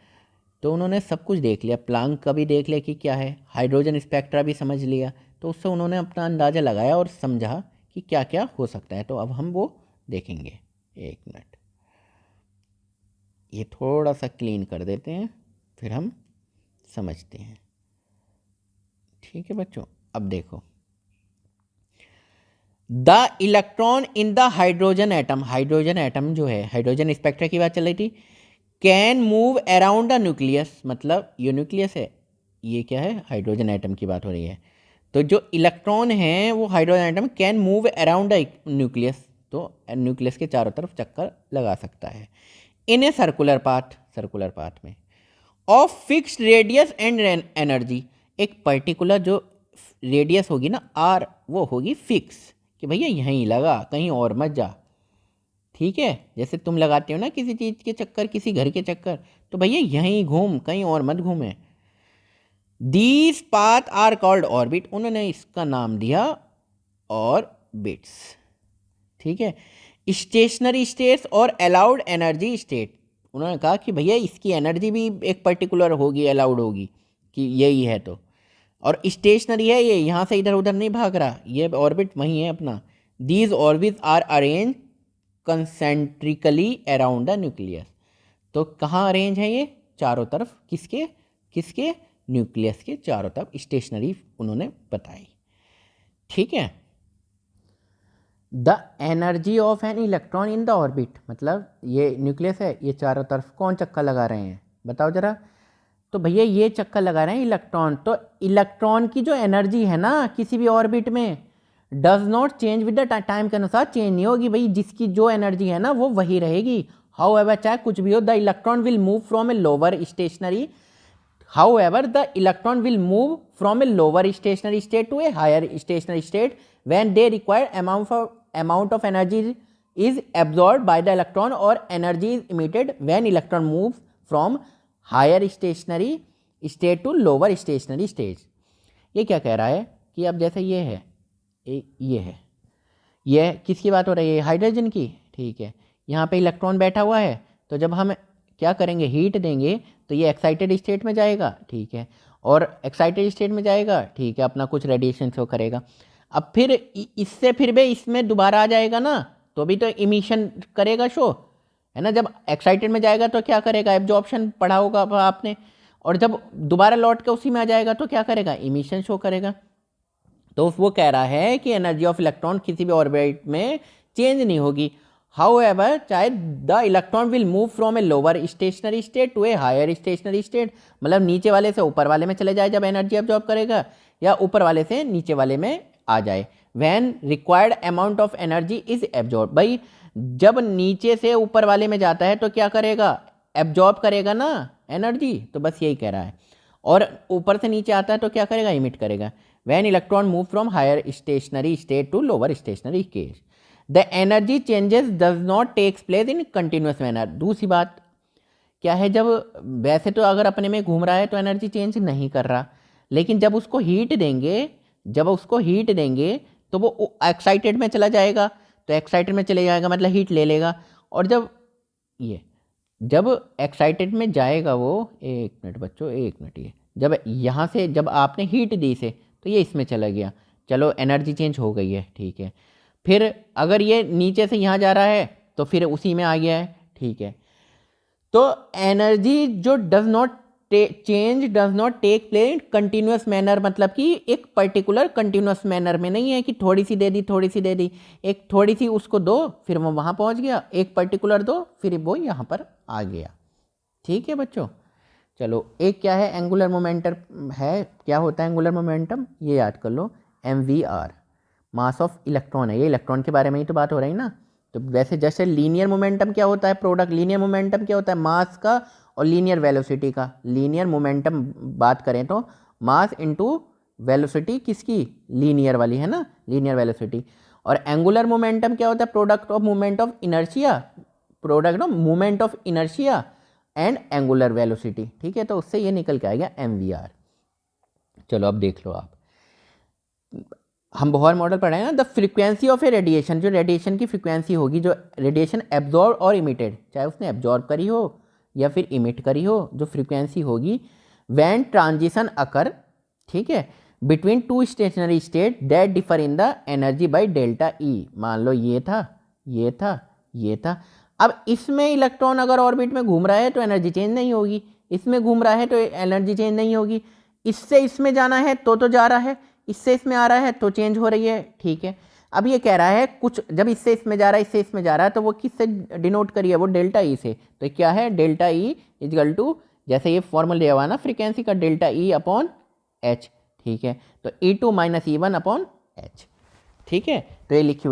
तो उन्होंने सब कुछ देख लिया, प्लांक का भी देख लिया कि क्या है, हाइड्रोजन स्पेक्ट्रा भी समझ लिया, तो उससे उन्होंने अपना अंदाज़ा लगाया और समझा कि क्या क्या हो सकता है। तो अब हम वो देखेंगे, एक मिनट, ये थोड़ा सा क्लीन कर देते हैं, फिर हम समझते हैं, ठीक है बच्चों। अब देखो, the electron in the hydrogen atom, hydrogen atom जो है, हाइड्रोजन स्पेक्ट्रा की बात चल रही थी, can move around the nucleus, मतलब ये न्यूक्लियस है, ये क्या है, हाइड्रोजन एटम की बात हो रही है। तो जो इलेक्ट्रॉन है वो hydrogen atom can move around the nucleus, तो न्यूक्लियस के चारों तरफ चक्कर लगा सकता है, in a circular path, circular path में, of fixed radius and energy, एक पर्टिकुलर जो रेडियस होगी ना आर, वो होगी फिक्स, कि भैया यहीं लगा, कहीं और मत जा, ठीक है। जैसे तुम लगाते हो ना किसी चीज़ के चक्कर, किसी घर के चक्कर, तो भैया यहीं घूम, कहीं और मत घूमे। These path are called orbit, उन्होंने इसका नाम दिया ऑर्बिट्स, ठीक है। स्टेशनरी स्टेट्स और अलाउड एनर्जी स्टेट, उन्होंने कहा कि भैया इसकी एनर्जी भी एक पर्टिकुलर होगी, अलाउड होगी कि यही है तो, और स्टेशनरी है ये, यहाँ से इधर उधर नहीं भाग रहा, ये ऑर्बिट वहीं है अपना। These orbit are arrange concentrically around the nucleus, तो कहाँ अरेंज है ये, चारों तरफ, किसके किसके, न्यूक्लियस के चारों तरफ स्टेशनरी उन्होंने बताई। ठीक है। The energy of an electron in the orbit, मतलब ये न्यूक्लियस है, ये चारों तरफ कौन चक्कर लगा रहे हैं बताओ जरा, तो भैया ये चक्कर लगा रहे हैं इलेक्ट्रॉन, तो इलेक्ट्रॉन की जो एनर्जी है ना किसी भी ऑर्बिट में does not change with the time के अनुसार चेंज नहीं होगी भाई, जिसकी जो एनर्जी है ना वो वही रहेगी। हाउ एवर, चाहे कुछ भी हो, the electron will move from a lower stationary, however the electron will move from a lower stationary state to a higher stationary state when they require amount of energy is absorbed by the electron or energy is emitted when electron moves from higher stationary state to lower stationary state। ये क्या कह रहा है कि अब जैसे ये है, ये है, ये किसकी बात हो रही है, हाइड्रोजन की, ठीक है। यहाँ पे इलेक्ट्रॉन बैठा हुआ है, तो जब हम क्या करेंगे, हीट देंगे तो ये एक्साइटेड स्टेट में जाएगा, ठीक है, और एक्साइटेड स्टेट में जाएगा, ठीक है, अपना कुछ रेडिएशन शो करेगा। अब फिर इससे फिर भी इसमें दोबारा आ जाएगा ना, तो भी तो इमिशन करेगा शो, है ना। जब एक्साइटेड में जाएगा तो क्या करेगा, एब्जॉर्प्शन पढ़ा होगा आपने, और जब दोबारा लौट के उसी में आ जाएगा तो क्या करेगा, इमिशन शो करेगा। तो वो कह रहा है कि एनर्जी ऑफ इलेक्ट्रॉन किसी भी ऑर्बिट में चेंज नहीं होगी। However, चाहे the electron will move from a lower stationary state to a higher stationary state, मतलब नीचे वाले से ऊपर वाले में चले जाए जब एनर्जी अब्जॉर्ब करेगा, या ऊपर वाले से नीचे वाले में आ जाए। When required amount of energy is absorb, भाई जब नीचे से ऊपर वाले में जाता है तो क्या करेगा, एब्जॉर्ब करेगा ना एनर्जी, तो बस यही कह रहा है। और ऊपर से नीचे आता है तो क्या करेगा, इमिट करेगा। When electron move from higher stationary state to lower stationary state the energy changes does not takes place in continuous manner. दूसरी बात क्या है, जब वैसे तो अगर अपने में घूम रहा है तो एनर्जी चेंज नहीं कर रहा, लेकिन जब उसको हीट देंगे तो वो एक्साइटेड में चला जाएगा, तो एक्साइटेड में चले जाएगा मतलब हीट ले लेगा। और जब एक्साइटेड में जाएगा वो, एक मिनट बच्चों, एक मिनट, ये जब यहाँ से जब आपने हीट दी से तो ये इसमें चला गया, चलो एनर्जी चेंज हो गई है, ठीक है। फिर अगर ये नीचे से यहाँ जा रहा है तो फिर उसी में आ गया है, ठीक है। तो एनर्जी जो does not take place continuous manner, मतलब कि एक पर्टिकुलर कंटिन्यूस मैनर में नहीं है कि थोड़ी सी दे दी, एक थोड़ी सी उसको दो फिर वो वहाँ पहुँच गया, एक पर्टिकुलर दो फिर वो यहाँ पर आ गया, ठीक है बच्चों। चलो एक क्या है, एंगुलर मोमेंटम है, क्या होता है एंगुलर मोमेंटम, ये याद कर लो, MVR, मास ऑफ इलेक्ट्रॉन है, ये इलेक्ट्रॉन के बारे में ही तो बात हो रही ना। तो वैसे जैसे लीनियर मोमेंटम क्या होता है, प्रोडक्ट लीनियर मोमेंटम क्या होता है, मास का और लीनियर वेलोसिटी का। लीनियर मोमेंटम बात करें तो मास इनटू वेलोसिटी किसकी, लीनियर वाली है ना, लीनियर वेलोसिटी। और एंगुलर मोमेंटम क्या होता है, product of movement of inertia and angular velocity, ठीक है। तो उससे ये निकल के आ गया MVR। चलो अब देख लो आप, हम बोहर मॉडल पढ़े हैं ना, the frequency of A radiation, जो रेडिएशन की फ्रीक्वेंसी होगी, जो रेडिएशन एब्जॉर्ब और इमिटेड, चाहे उसने एब्जॉर्ब करी हो या फिर इमिट करी हो, जो फ्रीक्वेंसी होगी व्हेन ट्रांजिशन अकर, ठीक है, between two stationary state that differ in the energy by delta E. मान लो ये था, अब इसमें इलेक्ट्रॉन अगर ऑर्बिट में घूम रहा है तो एनर्जी चेंज नहीं होगी, इसमें घूम रहा है तो एनर्जी चेंज नहीं होगी, इससे इसमें जाना है तो जा रहा है, इससे इसमें आ रहा है तो चेंज हो रही है, ठीक है। अब ये कह रहा है कुछ जब इससे इसमें जा रहा है तो वो किससे डिनोट करिए, वो डेल्टा ई से। तो क्या है, डेल्टा ई इजगल टू, जैसे ये फॉर्मूला दिया हुआ ना फ्रीक्वेंसी का, डेल्टा ई अपॉन एच, ठीक है। तो E2 minus E1 upon H, ठीक है। तो ये लिखी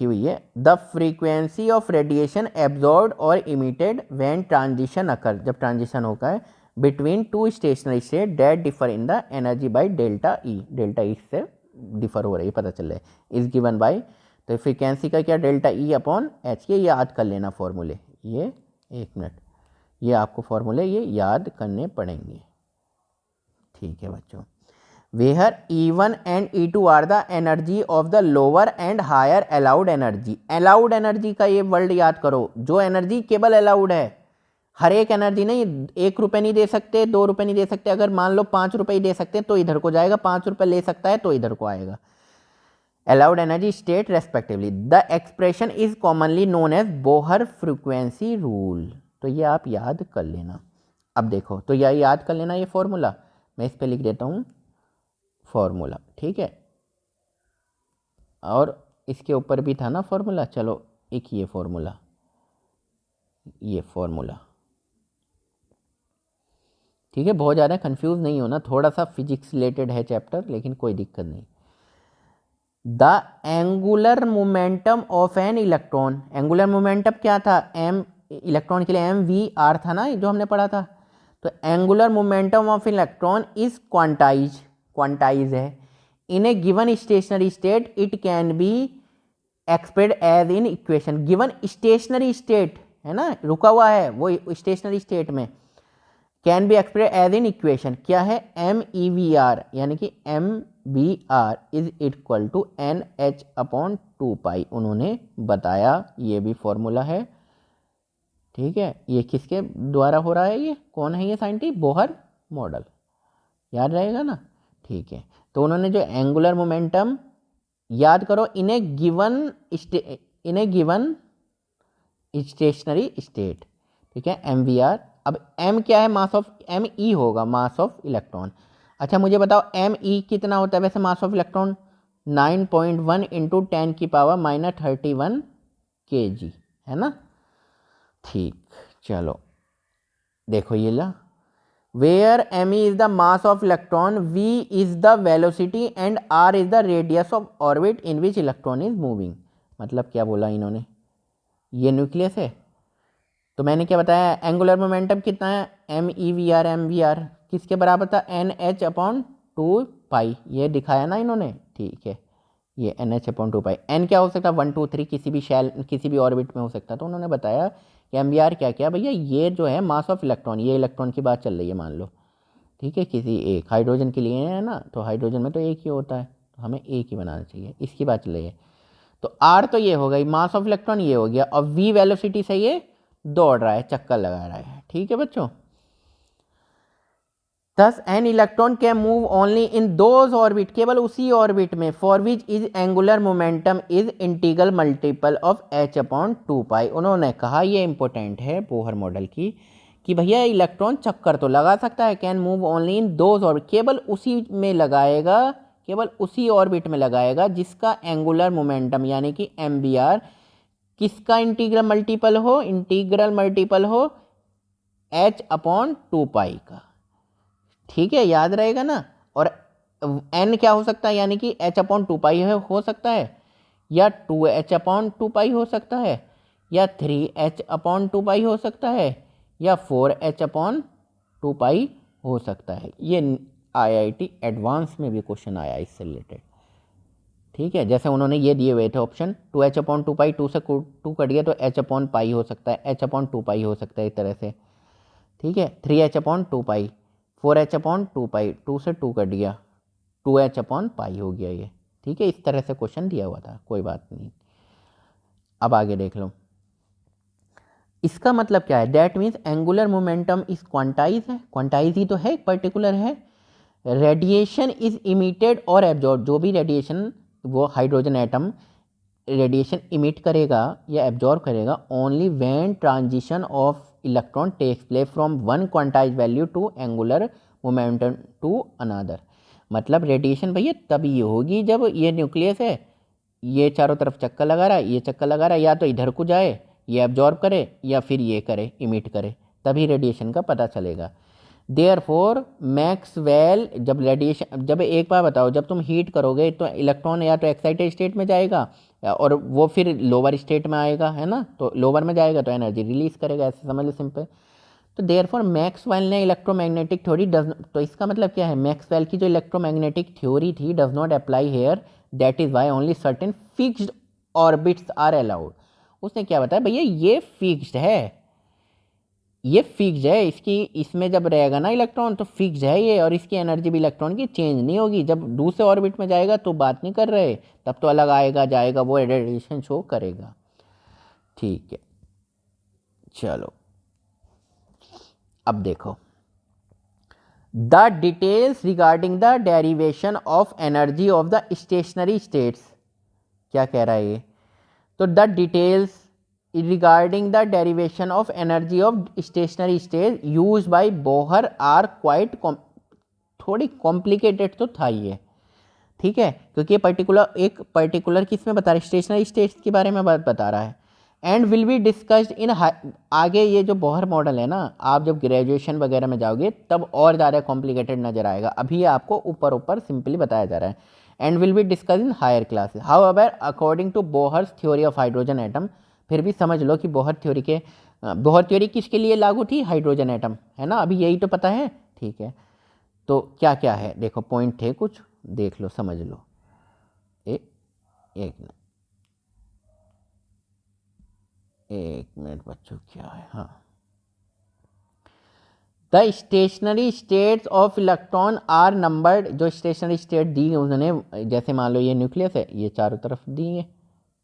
हुई है the frequency of radiation absorbed और इमिटेड व्हेन ट्रांजिशन अकर, जब ट्रांजिशन होता है between two stationary state that differ in the energy by delta E से डिफर हो रही है, पता चल रहा है, इज गिवन बाय, तो फ्रीक्वेंसी का क्या, डेल्टा ई अपॉन एच, ये याद कर लेना फॉर्मूले, ये एक मिनट, ये आपको फॉर्मूले ये याद करने पड़ेंगे, ठीक है बच्चों। Where E1 and E2 are the energy of the lower and higher allowed energy. Allowed energy का ये वर्ड याद करो, जो एनर्जी केवल अलाउड है, हर एक एनर्जी नहीं, 1 रुपये नहीं दे सकते, 2 रुपये नहीं दे सकते, अगर मान लो 5 रुपये ही दे सकते हैं तो इधर को जाएगा, 5 रुपये ले सकता है तो इधर को आएगा। Allowed energy state respectively. The expression is commonly known as Bohr frequency rule. तो ये आप याद कर लेना। अब देखो, तो यह याद कर लेना ये फॉर्मूला, मैं इस पे लिख देता हूँ फॉर्मूला, ठीक है। और इसके ऊपर भी था ना फॉर्मूला, चलो एक ये फॉर्मूला, ये फॉर्मूला, ठीक है। बहुत ज़्यादा कंफ्यूज नहीं होना, थोड़ा सा फिजिक्स रिलेटेड है चैप्टर, लेकिन कोई दिक्कत नहीं। The angular momentum of an electron, angular momentum क्या था, एम, इलेक्ट्रॉन के लिए एम वी आर था ना, जो हमने पढ़ा था। तो angular momentum of electron is quantise है। In a given stationary state it can be expressed as in equation. Given stationary state है ना, रुका हुआ है वो स्टेशनरी स्टेट में, can be expressed as in equation. क्या है, एम ई वी आर, यानी कि M B R is equal to N H upon 2 pi. उन्होंने बताया, ये भी फॉर्मूला है, ठीक है। ये किसके द्वारा हो रहा है, ये कौन है ये साइंटिस्ट, बोहर मॉडल, याद रहेगा ना, ठीक है। तो उन्होंने जो एंगुलर मोमेंटम, याद करो, इन ए गिवन स्टेशनरी स्टेट, ठीक है, एम वी आर। अब एम क्या है, मास ऑफ, एम ई होगा मास ऑफ इलेक्ट्रॉन। अच्छा मुझे बताओ एम ई कितना होता है वैसे mass of electron, 9.1 into 10⁻31 kg, है ना, ठीक। चलो देखो ये law, where M E is the mass of electron, V is the velocity and R is the radius of orbit in which electron is moving. मतलब क्या बोला इन्होंने, ये न्यूक्लियस है, तो मैंने क्या बताया, एंगुलर मोमेंटम कितना है, M E V R, M V R किसके बराबर था, एन एच अपॉन 2 पाई, ये दिखाया ना इन्होंने, ठीक है। ये एन एच अपॉन 2 पाई, एन क्या हो सकता है, 1 2 3 किसी भी शेल, किसी भी ऑर्बिट में हो सकता है। तो उन्होंने बताया कि एम वी आर क्या क्या भैया, ये जो है मास ऑफ इलेक्ट्रॉन, ये इलेक्ट्रॉन की बात चल रही है मान लो, ठीक है, किसी एक हाइड्रोजन के लिए है ना, तो हाइड्रोजन में तो एक ही होता है, तो हमें एक ही बनाना चाहिए, इसकी बात चल रही है। तो आर तो ये हो गई मास ऑफ इलेक्ट्रॉन, ये हो गया, और वी वेलोसिटी से ये दौड़ रहा है, चक्कर लगा रहा है, ठीक है बच्चों। Thus an electron can move only in those orbit, केवल उसी ऑर्बिट में, for which is angular momentum is integral multiple of h upon 2 pi. उन्होंने कहा, ये इंपॉर्टेंट है बोहर मॉडल की, कि भैया इलेक्ट्रॉन चक्कर तो लगा सकता है, can move only in those orbit, केवल उसी में लगाएगा, केवल उसी ऑर्बिट में लगाएगा जिसका एंगुलर मोमेंटम यानी कि एम बी आर किसका इंटीग्रल मल्टीपल हो, इंटीग्रल मल्टीपल हो h अपॉन 2 पाई का, ठीक है, याद रहेगा ना। और n क्या हो सकता है, यानी कि h अपॉन 2 पाई हो सकता है, या 2h अपॉन 2 पाई हो सकता है, या 3h अपॉन 2 पाई हो सकता है, या 4h अपॉन 2 पाई हो सकता है। ये IIT एडवांस में भी क्वेश्चन आया इससे रिलेटेड, ठीक है। जैसे उन्होंने ये दिए हुए थे ऑप्शन, 2h अपॉन 2 पाई, 2 से 2 कट गया तो h अपॉन पाई हो सकता है, h अपॉन 2 पाई हो सकता है इस तरह से, ठीक है। 3h अपॉन 2 पाई, 4h अपॉन 2 पाई, 2 से 2 कट गया, 2h अपॉन पाई हो गया ये, ठीक है। इस तरह से क्वेश्चन दिया हुआ था, कोई बात नहीं। अब आगे देख लो, इसका मतलब क्या है, that means angular momentum is quantise है, क्वांटाइज ही तो है, पर्टिकुलर है। रेडिएशन इज इमिटेड और एब्जॉर्ब, जो भी रेडिएशन वो हाइड्रोजन एटम रेडिएशन इमिट करेगा या एब्जॉर्ब करेगा, only when transition of electron takes place from one quantize value to angular momentum to another. मतलब रेडिएशन भैया तभी होगी जब ये न्यूक्लियस है, ये चारों तरफ चक्कर लगा रहा है, ये चक्कर लगा रहा है, या तो इधर को जाए, ये एब्जॉर्ब करे, या फिर ये करे, इमिट करे, तभी रेडिएशन का पता चलेगा। देयरफॉर मैक्सवेल, जब रेडिएशन, जब एक बार बताओ, जब तुम हीट करोगे तो इलेक्ट्रॉन या तो एक्साइटेड स्टेट में जाएगा और वो फिर लोअर स्टेट में आएगा, है ना, तो लोअर में जाएगा तो एनर्जी रिलीज करेगा, ऐसे समझ लो सिंपल। तो देयरफॉर मैक्सवेल ने इलेक्ट्रोमैग्नेटिक थ्योरी डज, तो इसका मतलब क्या है, मैक्सवेल की जो इलेक्ट्रोमैग्नेटिक थ्योरी थी does not apply here, that is why only certain fixed orbits are allowed. उसने क्या बताया, भैया ये फिक्स्ड है, ये फिक्स है, इसकी इसमें जब रहेगा ना इलेक्ट्रॉन तो फिक्स है ये, और इसकी एनर्जी भी इलेक्ट्रॉन की चेंज नहीं होगी। जब दूसरे ऑर्बिट में जाएगा तो बात नहीं कर रहे, तब तो अलग आएगा जाएगा, वो रेडिएशन शो करेगा। ठीक है, चलो अब देखो, the details regarding the derivation of energy of the stationary states. क्या कह रहा है ये? तो the details regarding the derivation of energy of stationary state use by Bohr are quite, थोड़ी कॉम्प्लिकेटेड तो था ये, ठीक है, क्योंकि एक पर्टिकुलर किस में बता रहा है, स्टेशनरी स्टेट्स के बारे में बता रहा है। And will be discussed in, आगे ये जो बोहर मॉडल है ना, आप जब ग्रेजुएशन वगैरह में जाओगे तब और ज़्यादा कॉम्प्लिकेटेड नजर आएगा, अभी आपको ऊपर ऊपर सिंपली बताया जा रहा है। And will be discuss in higher classes. However according to Bohr's theory of hydrogen atom, फिर भी समझ लो कि बोहर थ्योरी किसके लिए लागू थी? हाइड्रोजन एटम, है ना, अभी यही तो पता है, ठीक है। तो क्या क्या है देखो, पॉइंट थे कुछ, देख लो समझ लो। एक मिनट बच्चों, क्या है, हाँ, the stationary states of electron are numbered. जो स्टेशनरी स्टेट दी है उन्होंने, जैसे मान लो ये न्यूक्लियस है, ये चारों तरफ दी है,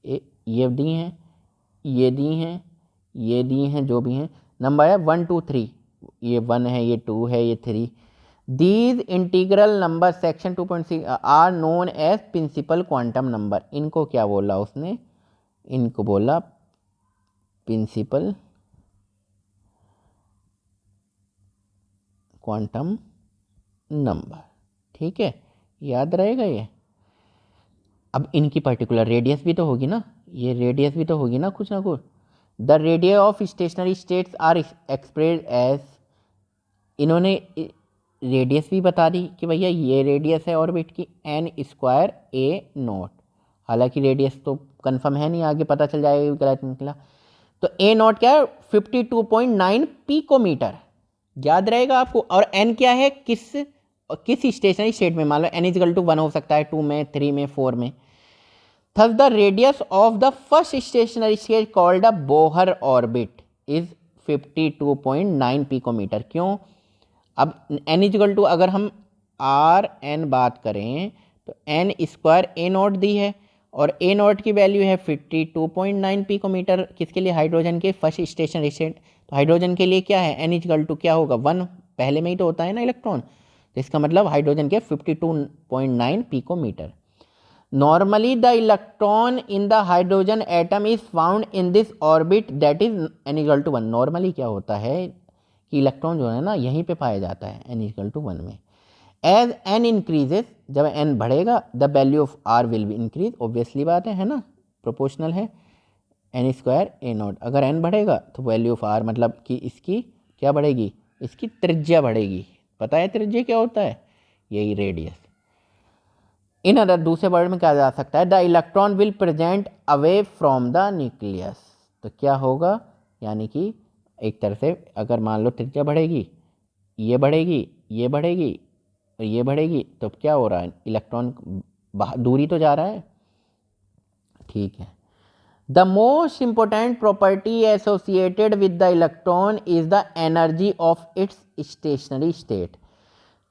ये दी हैं, ये दी हैं, ये दी हैं, जो भी हैं, नंबर है 1 2 3, ये 1 है, ये 2 है, ये 3। These integral number section 2.6 are known as principal quantum number. इनको क्या बोला उसने? इनको बोला प्रिंसिपल क्वांटम नंबर, ठीक है, याद रहेगा ये। अब इनकी पर्टिकुलर रेडियस भी तो होगी ना, ये रेडियस भी तो होगी ना कुछ ना कुछ। The radius of stationary states are express as, इन्होंने रेडियस भी बता दी कि भैया ये रेडियस है ऑर्बिट की n स्क्वायर a नॉट, हालांकि रेडियस तो कंफर्म है नहीं, आगे पता चल जाएगा गलत निकला। तो a नॉट क्या है? 52.9 पिकोमीटर, याद रहेगा आपको। और n क्या है? किस स्टेशनरी स्टेट में? मान लो n इजिकल टू 1 हो सकता है, 2 में, 3 में, 4 में। Thus the radius of the first stationary state called a Bohr orbit is 52.9 picometre. क्यों? अब n इजिकल टू, अगर हम आर एन बात करें तो n square a not the है, और a नॉट की वैल्यू है 52.9 पिकोमीटर, किसके लिए? हाइड्रोजन के फर्स्ट स्टेशनरी स्टेट। तो हाइड्रोजन के लिए क्या है? n इजिकल टू क्या होगा? 1, पहले में ही तो होता है ना इलेक्ट्रॉन, तो इसका मतलब हाइड्रोजन के 52.9 picometre. Normally the electron in the hydrogen atom is found in this orbit that is n equal to 1। Normally क्या होता है कि इलेक्ट्रॉन जो है ना यहीं पे पाया जाता है n इक्वल टू 1 में। एज n इंक्रीजेस, जब n बढ़ेगा the value of r will be increase, obviously बात है ना, प्रोपोर्शनल है, n स्क्वायर a नॉट। अगर n बढ़ेगा तो वैल्यू ऑफ r मतलब कि इसकी क्या बढ़ेगी? इसकी त्रिज्या बढ़ेगी। पता है त्रिज्या क्या होता है? यही रेडियस। इन अदर, दूसरे वर्ड में कहा जा सकता है the electron will present away from the nucleus. तो क्या होगा? यानी कि एक तरह से अगर मान लो त्रिज्या बढ़ेगी, ये बढ़ेगी, ये बढ़ेगी और ये बढ़ेगी, तो क्या हो रहा है? इलेक्ट्रॉन दूरी तो जा रहा है, ठीक है। The most important property associated with the electron is the energy of its stationary state.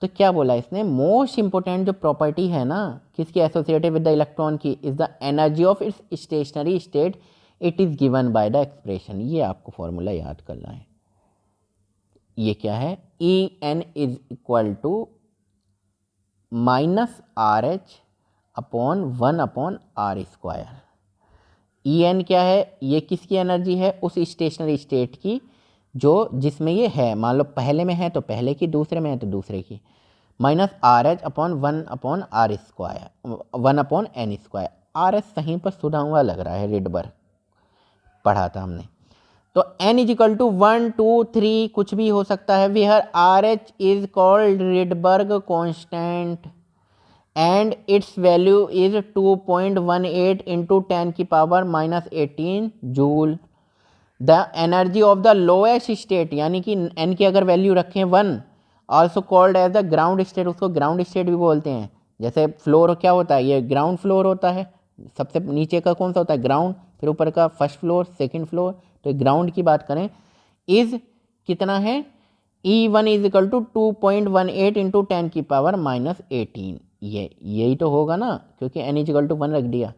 तो क्या बोला इसने? मोस्ट इंपोर्टेंट जो प्रॉपर्टी है ना किसकी एसोसिएटेड विद द इलेक्ट्रॉन की, is the energy of its stationary state, it is given by the expression. ये आपको फॉर्मूला याद करना है। ये क्या है? E N is equal to minus R H upon 1 upon R square. E N क्या है? ये किसकी एनर्जी है? उस स्टेशनरी स्टेट की जो जिसमें ये है, मान लो पहले में है तो पहले की, दूसरे में है तो दूसरे की, minus R H upon 1 upon R square, 1 upon N square. R H सही पर सुना हुआ लग रहा है, रिडबर्ग पढ़ा था हमने। तो n इज इक्वल टू 1 2 3 कुछ भी हो सकता है। Where R H is called Rydberg constant and its value is 2.18 into 10 की power minus 18 joule. The energy of the lowest state, यानी कि n की अगर वैल्यू रखें 1, also called as the ground state, उसको ग्राउंड स्टेट भी बोलते हैं। जैसे फ्लोर क्या होता है? ये ग्राउंड फ्लोर होता है, सबसे नीचे का कौन सा होता है? ग्राउंड, फिर ऊपर का फर्स्ट फ्लोर, सेकंड फ्लोर, तो ग्राउंड की बात करें, इज कितना है, E1 is equal to 2.18 into 10 की पावर माइनस 18, यही तो होगा ना, क्योंकि n इज इक्वल टू 1 रख दिया,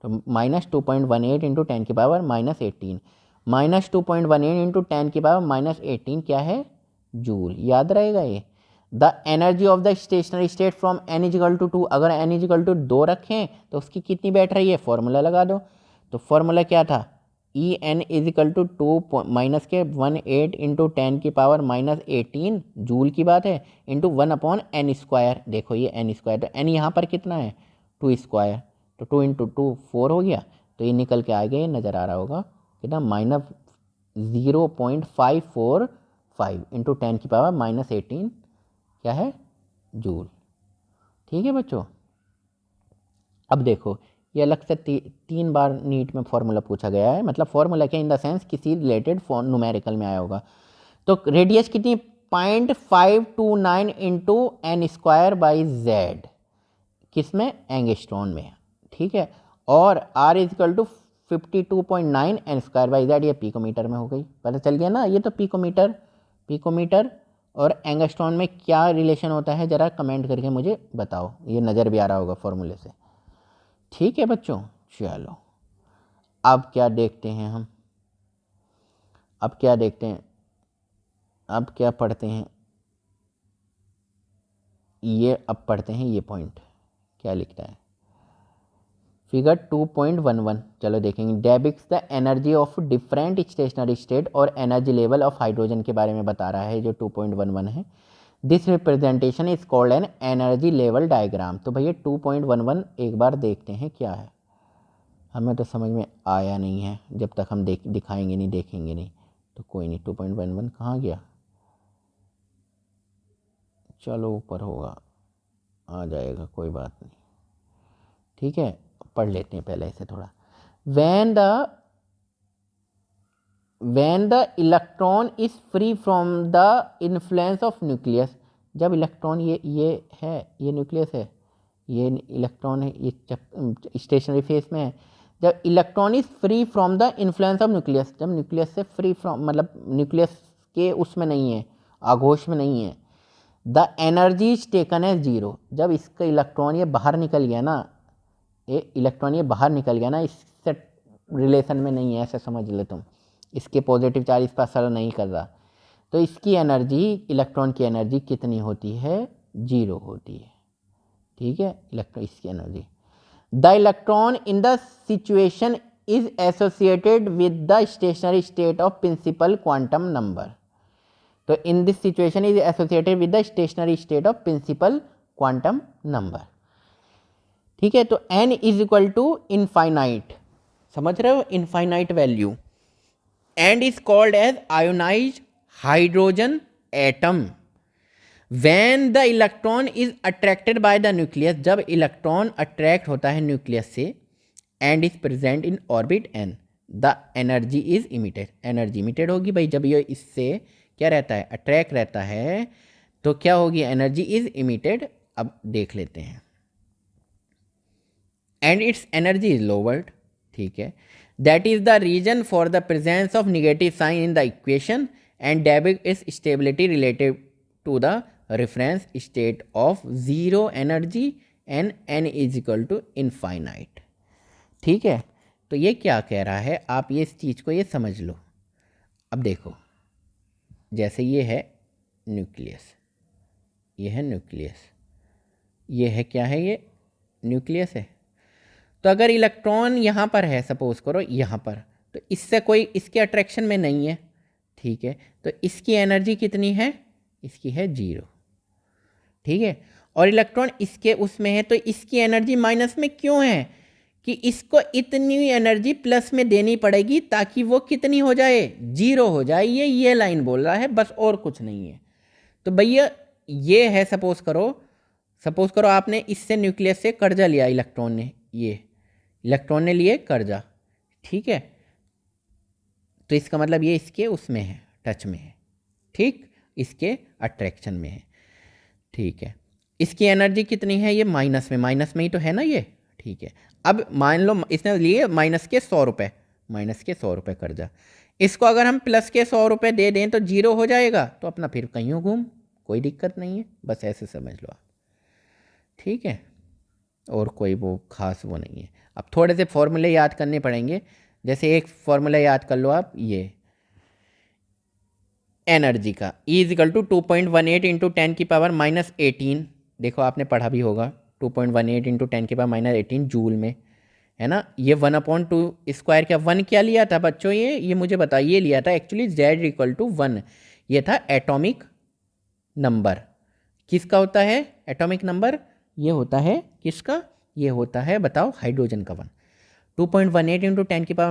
तो माइनस 2.18 इंटू 10 की पावर माइनस 18, माइनस 2.18 इंटू 10 की पावर माइनस 18 क्या है, जूल, याद रहेगा ये। The energy of the stationary state from n is equal to 2, अगर n इज इक्वल टू 2 रखें तो उसकी कितनी बैठ रही है, फॉर्मूला लगा दो। तो फॉर्मूला क्या था, E N is equal to 2 minus के 18 इंटू 10 की पावर माइनस 18 जूल की बात है, इंटू 1/n²। देखो ये n स्क्वायर, तो n यहाँ पर कितना है 2 स्क्वायर, तो 2 इंटू 2 4 हो गया, तो ये निकल के आ गया, नज़र आ रहा होगा कितना, माइनस 0.545 इंटू 10 की पावर माइनस 18 क्या है, जूल। ठीक है बच्चों। अब देखो ये अलग से 3 बार नीट में फॉर्मूला पूछा गया है, मतलब फॉर्मूला क्या, इन द सेंस किसी रिलेटेड न्यूमेरिकल में आया होगा। तो रेडियस कितनी, 0.529 इंटू n² बाई जेड, किसमें, एंगस्ट्रॉन में, ठीक है। और r is equal to 52.9 n² by Z, ये पिकोमीटर में हो गई, पता चल गया ना, ये तो पिकोमीटर और एंगस्ट्रॉन में क्या रिलेशन होता है, ज़रा कमेंट करके मुझे बताओ, ये नज़र भी आ रहा होगा फॉर्मूले से। ठीक है बच्चों, चलो अब क्या देखते हैं हम, अब क्या देखते हैं, अब क्या पढ़ते हैं, ये अब पढ़ते हैं ये पॉइंट क्या लिखता है, फिगर 2.11, चलो देखेंगे। Depicts the energy of different stationary state और एनर्जी लेवल ऑफ हाइड्रोजन के बारे में बता रहा है जो 2.11 है। This representation is called an energy level diagram. तो भैया 2.11 एक बार देखते हैं क्या है, हमें तो समझ में आया नहीं है, जब तक हम दिखाएंगे नहीं, देखेंगे नहीं, तो कोई नहीं। 2.11 कहाँ गया, चलो ऊपर होगा, आ जाएगा, कोई बात नहीं, ठीक है। पढ़ लेते हैं पहले इसे थोड़ा। when the electron is free from the influence of nucleus, जब इलेक्ट्रॉन ये है, ये न्यूक्लियस है, ये इलेक्ट्रॉन है, ये स्टेशनरी फेस में है। जब electron is free from the influence of nucleus, जब न्यूक्लियस से फ्री फ्रॉम, मतलब न्यूक्लियस के उसमें नहीं है, आघोष में नहीं है। The energy is taken as zero, जब इसका इलेक्ट्रॉन ये बाहर निकल गया ना, ये इलेक्ट्रॉन ये बाहर निकल गया ना, इससे रिलेशन में नहीं है, ऐसे समझ ले तुम, इसके पॉजिटिव चार्ज इस पर असर नहीं कर रहा, तो इसकी एनर्जी, इलेक्ट्रॉन की एनर्जी कितनी होती है, 0 होती है, ठीक है। इलेक्ट्रॉन इसकी energy, the electron in the situation is associated with the stationary state of principal quantum number. तो in this situation is associated with the stationary state of principal quantum number, ठीक है। तो n is equal to infinite, समझ रहे हो, infinite value, and is called as ionised hydrogen atom. When the electron is attracted by the nucleus, जब electron attract होता है nucleus से, and is present in orbit n, the energy is emitted, energy emitted होगी भाई, जब ये इससे क्या रहता है, अट्रैक्ट रहता है, तो क्या होगी, एनर्जी इज इमिटेड। अब देख लेते हैं, and its energy is lowered, ठीक है। That is the reason for the presence of negative sign in the equation, and depict is stability related to the reference state of zero energy and n is equal to infinite, ठीक है। तो ये क्या कह रहा है, आप ये इस चीज़ को ये समझ लो। अब देखो, जैसे ये है न्यूक्लियस, ये है न्यूक्लियस, ये है क्या है, ये न्यूक्लियस है। तो अगर इलेक्ट्रॉन यहाँ पर है, सपोज करो यहाँ पर, तो इससे कोई इसके अट्रैक्शन में नहीं है, ठीक है। तो इसकी एनर्जी कितनी है, इसकी है 0, ठीक है। और इलेक्ट्रॉन इसके उसमें है, तो इसकी एनर्जी माइनस में क्यों है, कि इसको इतनी एनर्जी प्लस में देनी पड़ेगी ताकि वो कितनी हो जाए, 0 हो जाए, ये लाइन बोल रहा है बस, और कुछ नहीं है। तो भैया ये है, सपोज करो आपने इससे न्यूक्लियस से कर्जा लिया, इलेक्ट्रॉन ने, ये इलेक्ट्रॉन ने लिए कर्जा, ठीक है। तो इसका मतलब ये इसके उसमें है, टच में है, ठीक, इसके अट्रैक्शन में है, ठीक है। इसकी एनर्जी कितनी है, ये माइनस में ही तो है ना ये, ठीक है। अब मान लो इसने लिए माइनस के 100 रुपये कर्जा, इसको अगर हम प्लस के 100 रुपये दे दें तो 0 हो जाएगा, तो अपना फिर कहीं घूम, कोई दिक्कत नहीं है, बस ऐसे समझ लो आप। ठीक है, और कोई वो खास वो नहीं है। अब थोड़े से फॉर्मूले याद करने पड़ेंगे। जैसे एक फॉर्मूला याद कर लो आप, ये एनर्जी का E इजिकल टू 2.18 इंटू 10⁻⁻18। देखो आपने पढ़ा भी होगा, 2.18 इंटू 10⁻⁻18 जूल में, है ना। ये 1/2 स्क्वायर का 1 क्या लिया था बच्चों, ये मुझे बताइए, लिया था एक्चुअली Z इक्वल टू 1। ये था एटॉमिक नंबर। किसका होता है एटॉमिक नंबर? ये होता है किसका? ये होता है, बताओ, हाइड्रोजन का 1। 2.18 इंटू 10⁻⁻